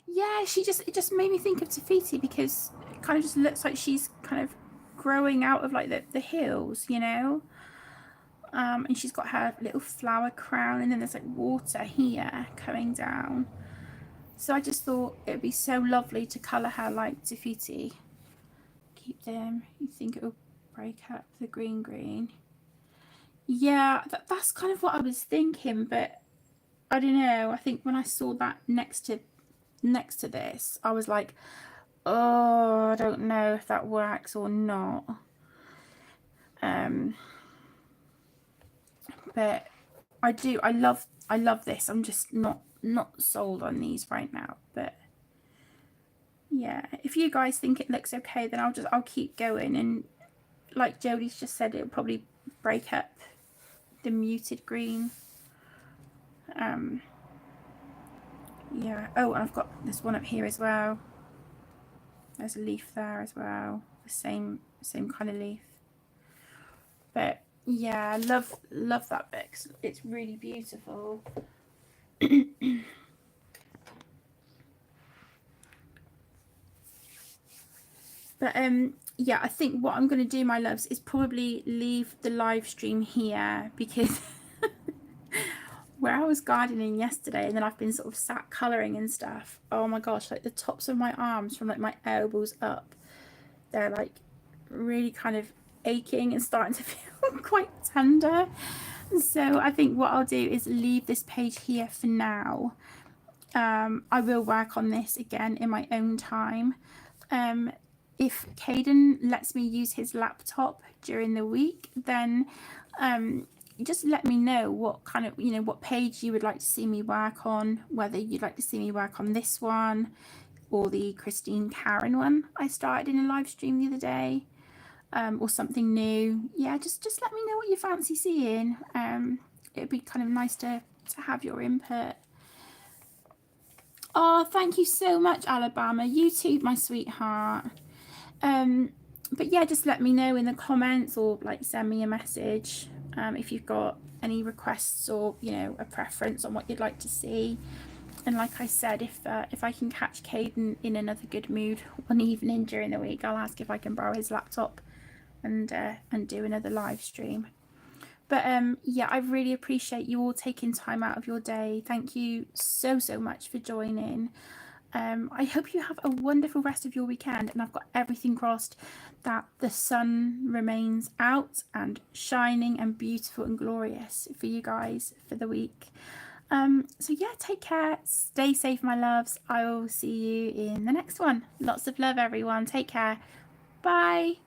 Yeah, it just made me think of Te Fiti because it kind of just looks like she's kind of growing out of like the hills, you know. And she's got her little flower crown, and then there's like water here coming down. So I just thought it would be so lovely to colour her like Te Fiti. Keep them. You think it will break up the green? Yeah, that's kind of what I was thinking, but I don't know. I think when I saw that next to this, I was like, oh, I don't know if that works or not. But I love this. I'm just not sold on these right now, but yeah, if you guys think it looks okay, then I'll keep going. And like Jodie's just said, it'll probably break up the muted green. Yeah. Oh, and I've got this one up here as well. There's a leaf there as well, the same kind of leaf. But yeah, love that book. It's really beautiful. But yeah, I think what I'm going to do, my loves, is probably leave the live stream here because where I was gardening yesterday and then I've been sort of sat colouring and stuff, oh my gosh, like the tops of my arms from like my elbows up, they're like really kind of aching and starting to feel quite tender. So I think what I'll do is leave this page here for now. I will work on this again in my own time. If Caden lets me use his laptop during the week, then just let me know what kind of, what page you would like to see me work on, whether you'd like to see me work on this one or the Christine Karen one I started in a live stream the other day, or something new. Yeah, just let me know what you fancy seeing. It'd be kind of nice to have your input. Oh, thank you so much, Alabama. You too, my sweetheart. But yeah, just let me know in the comments or like send me a message if you've got any requests or a preference on what you'd like to see. And like I said, if I can catch Caden in another good mood one evening during the week, I'll ask if I can borrow his laptop and do another live stream. But yeah, I really appreciate you all taking time out of your day. Thank you so much for joining. I hope you have a wonderful rest of your weekend, and I've got everything crossed that the sun remains out and shining and beautiful and glorious for you guys for the week. So yeah, take care, stay safe, my loves. I will see you in the next one. Lots of love, everyone. Take care. Bye.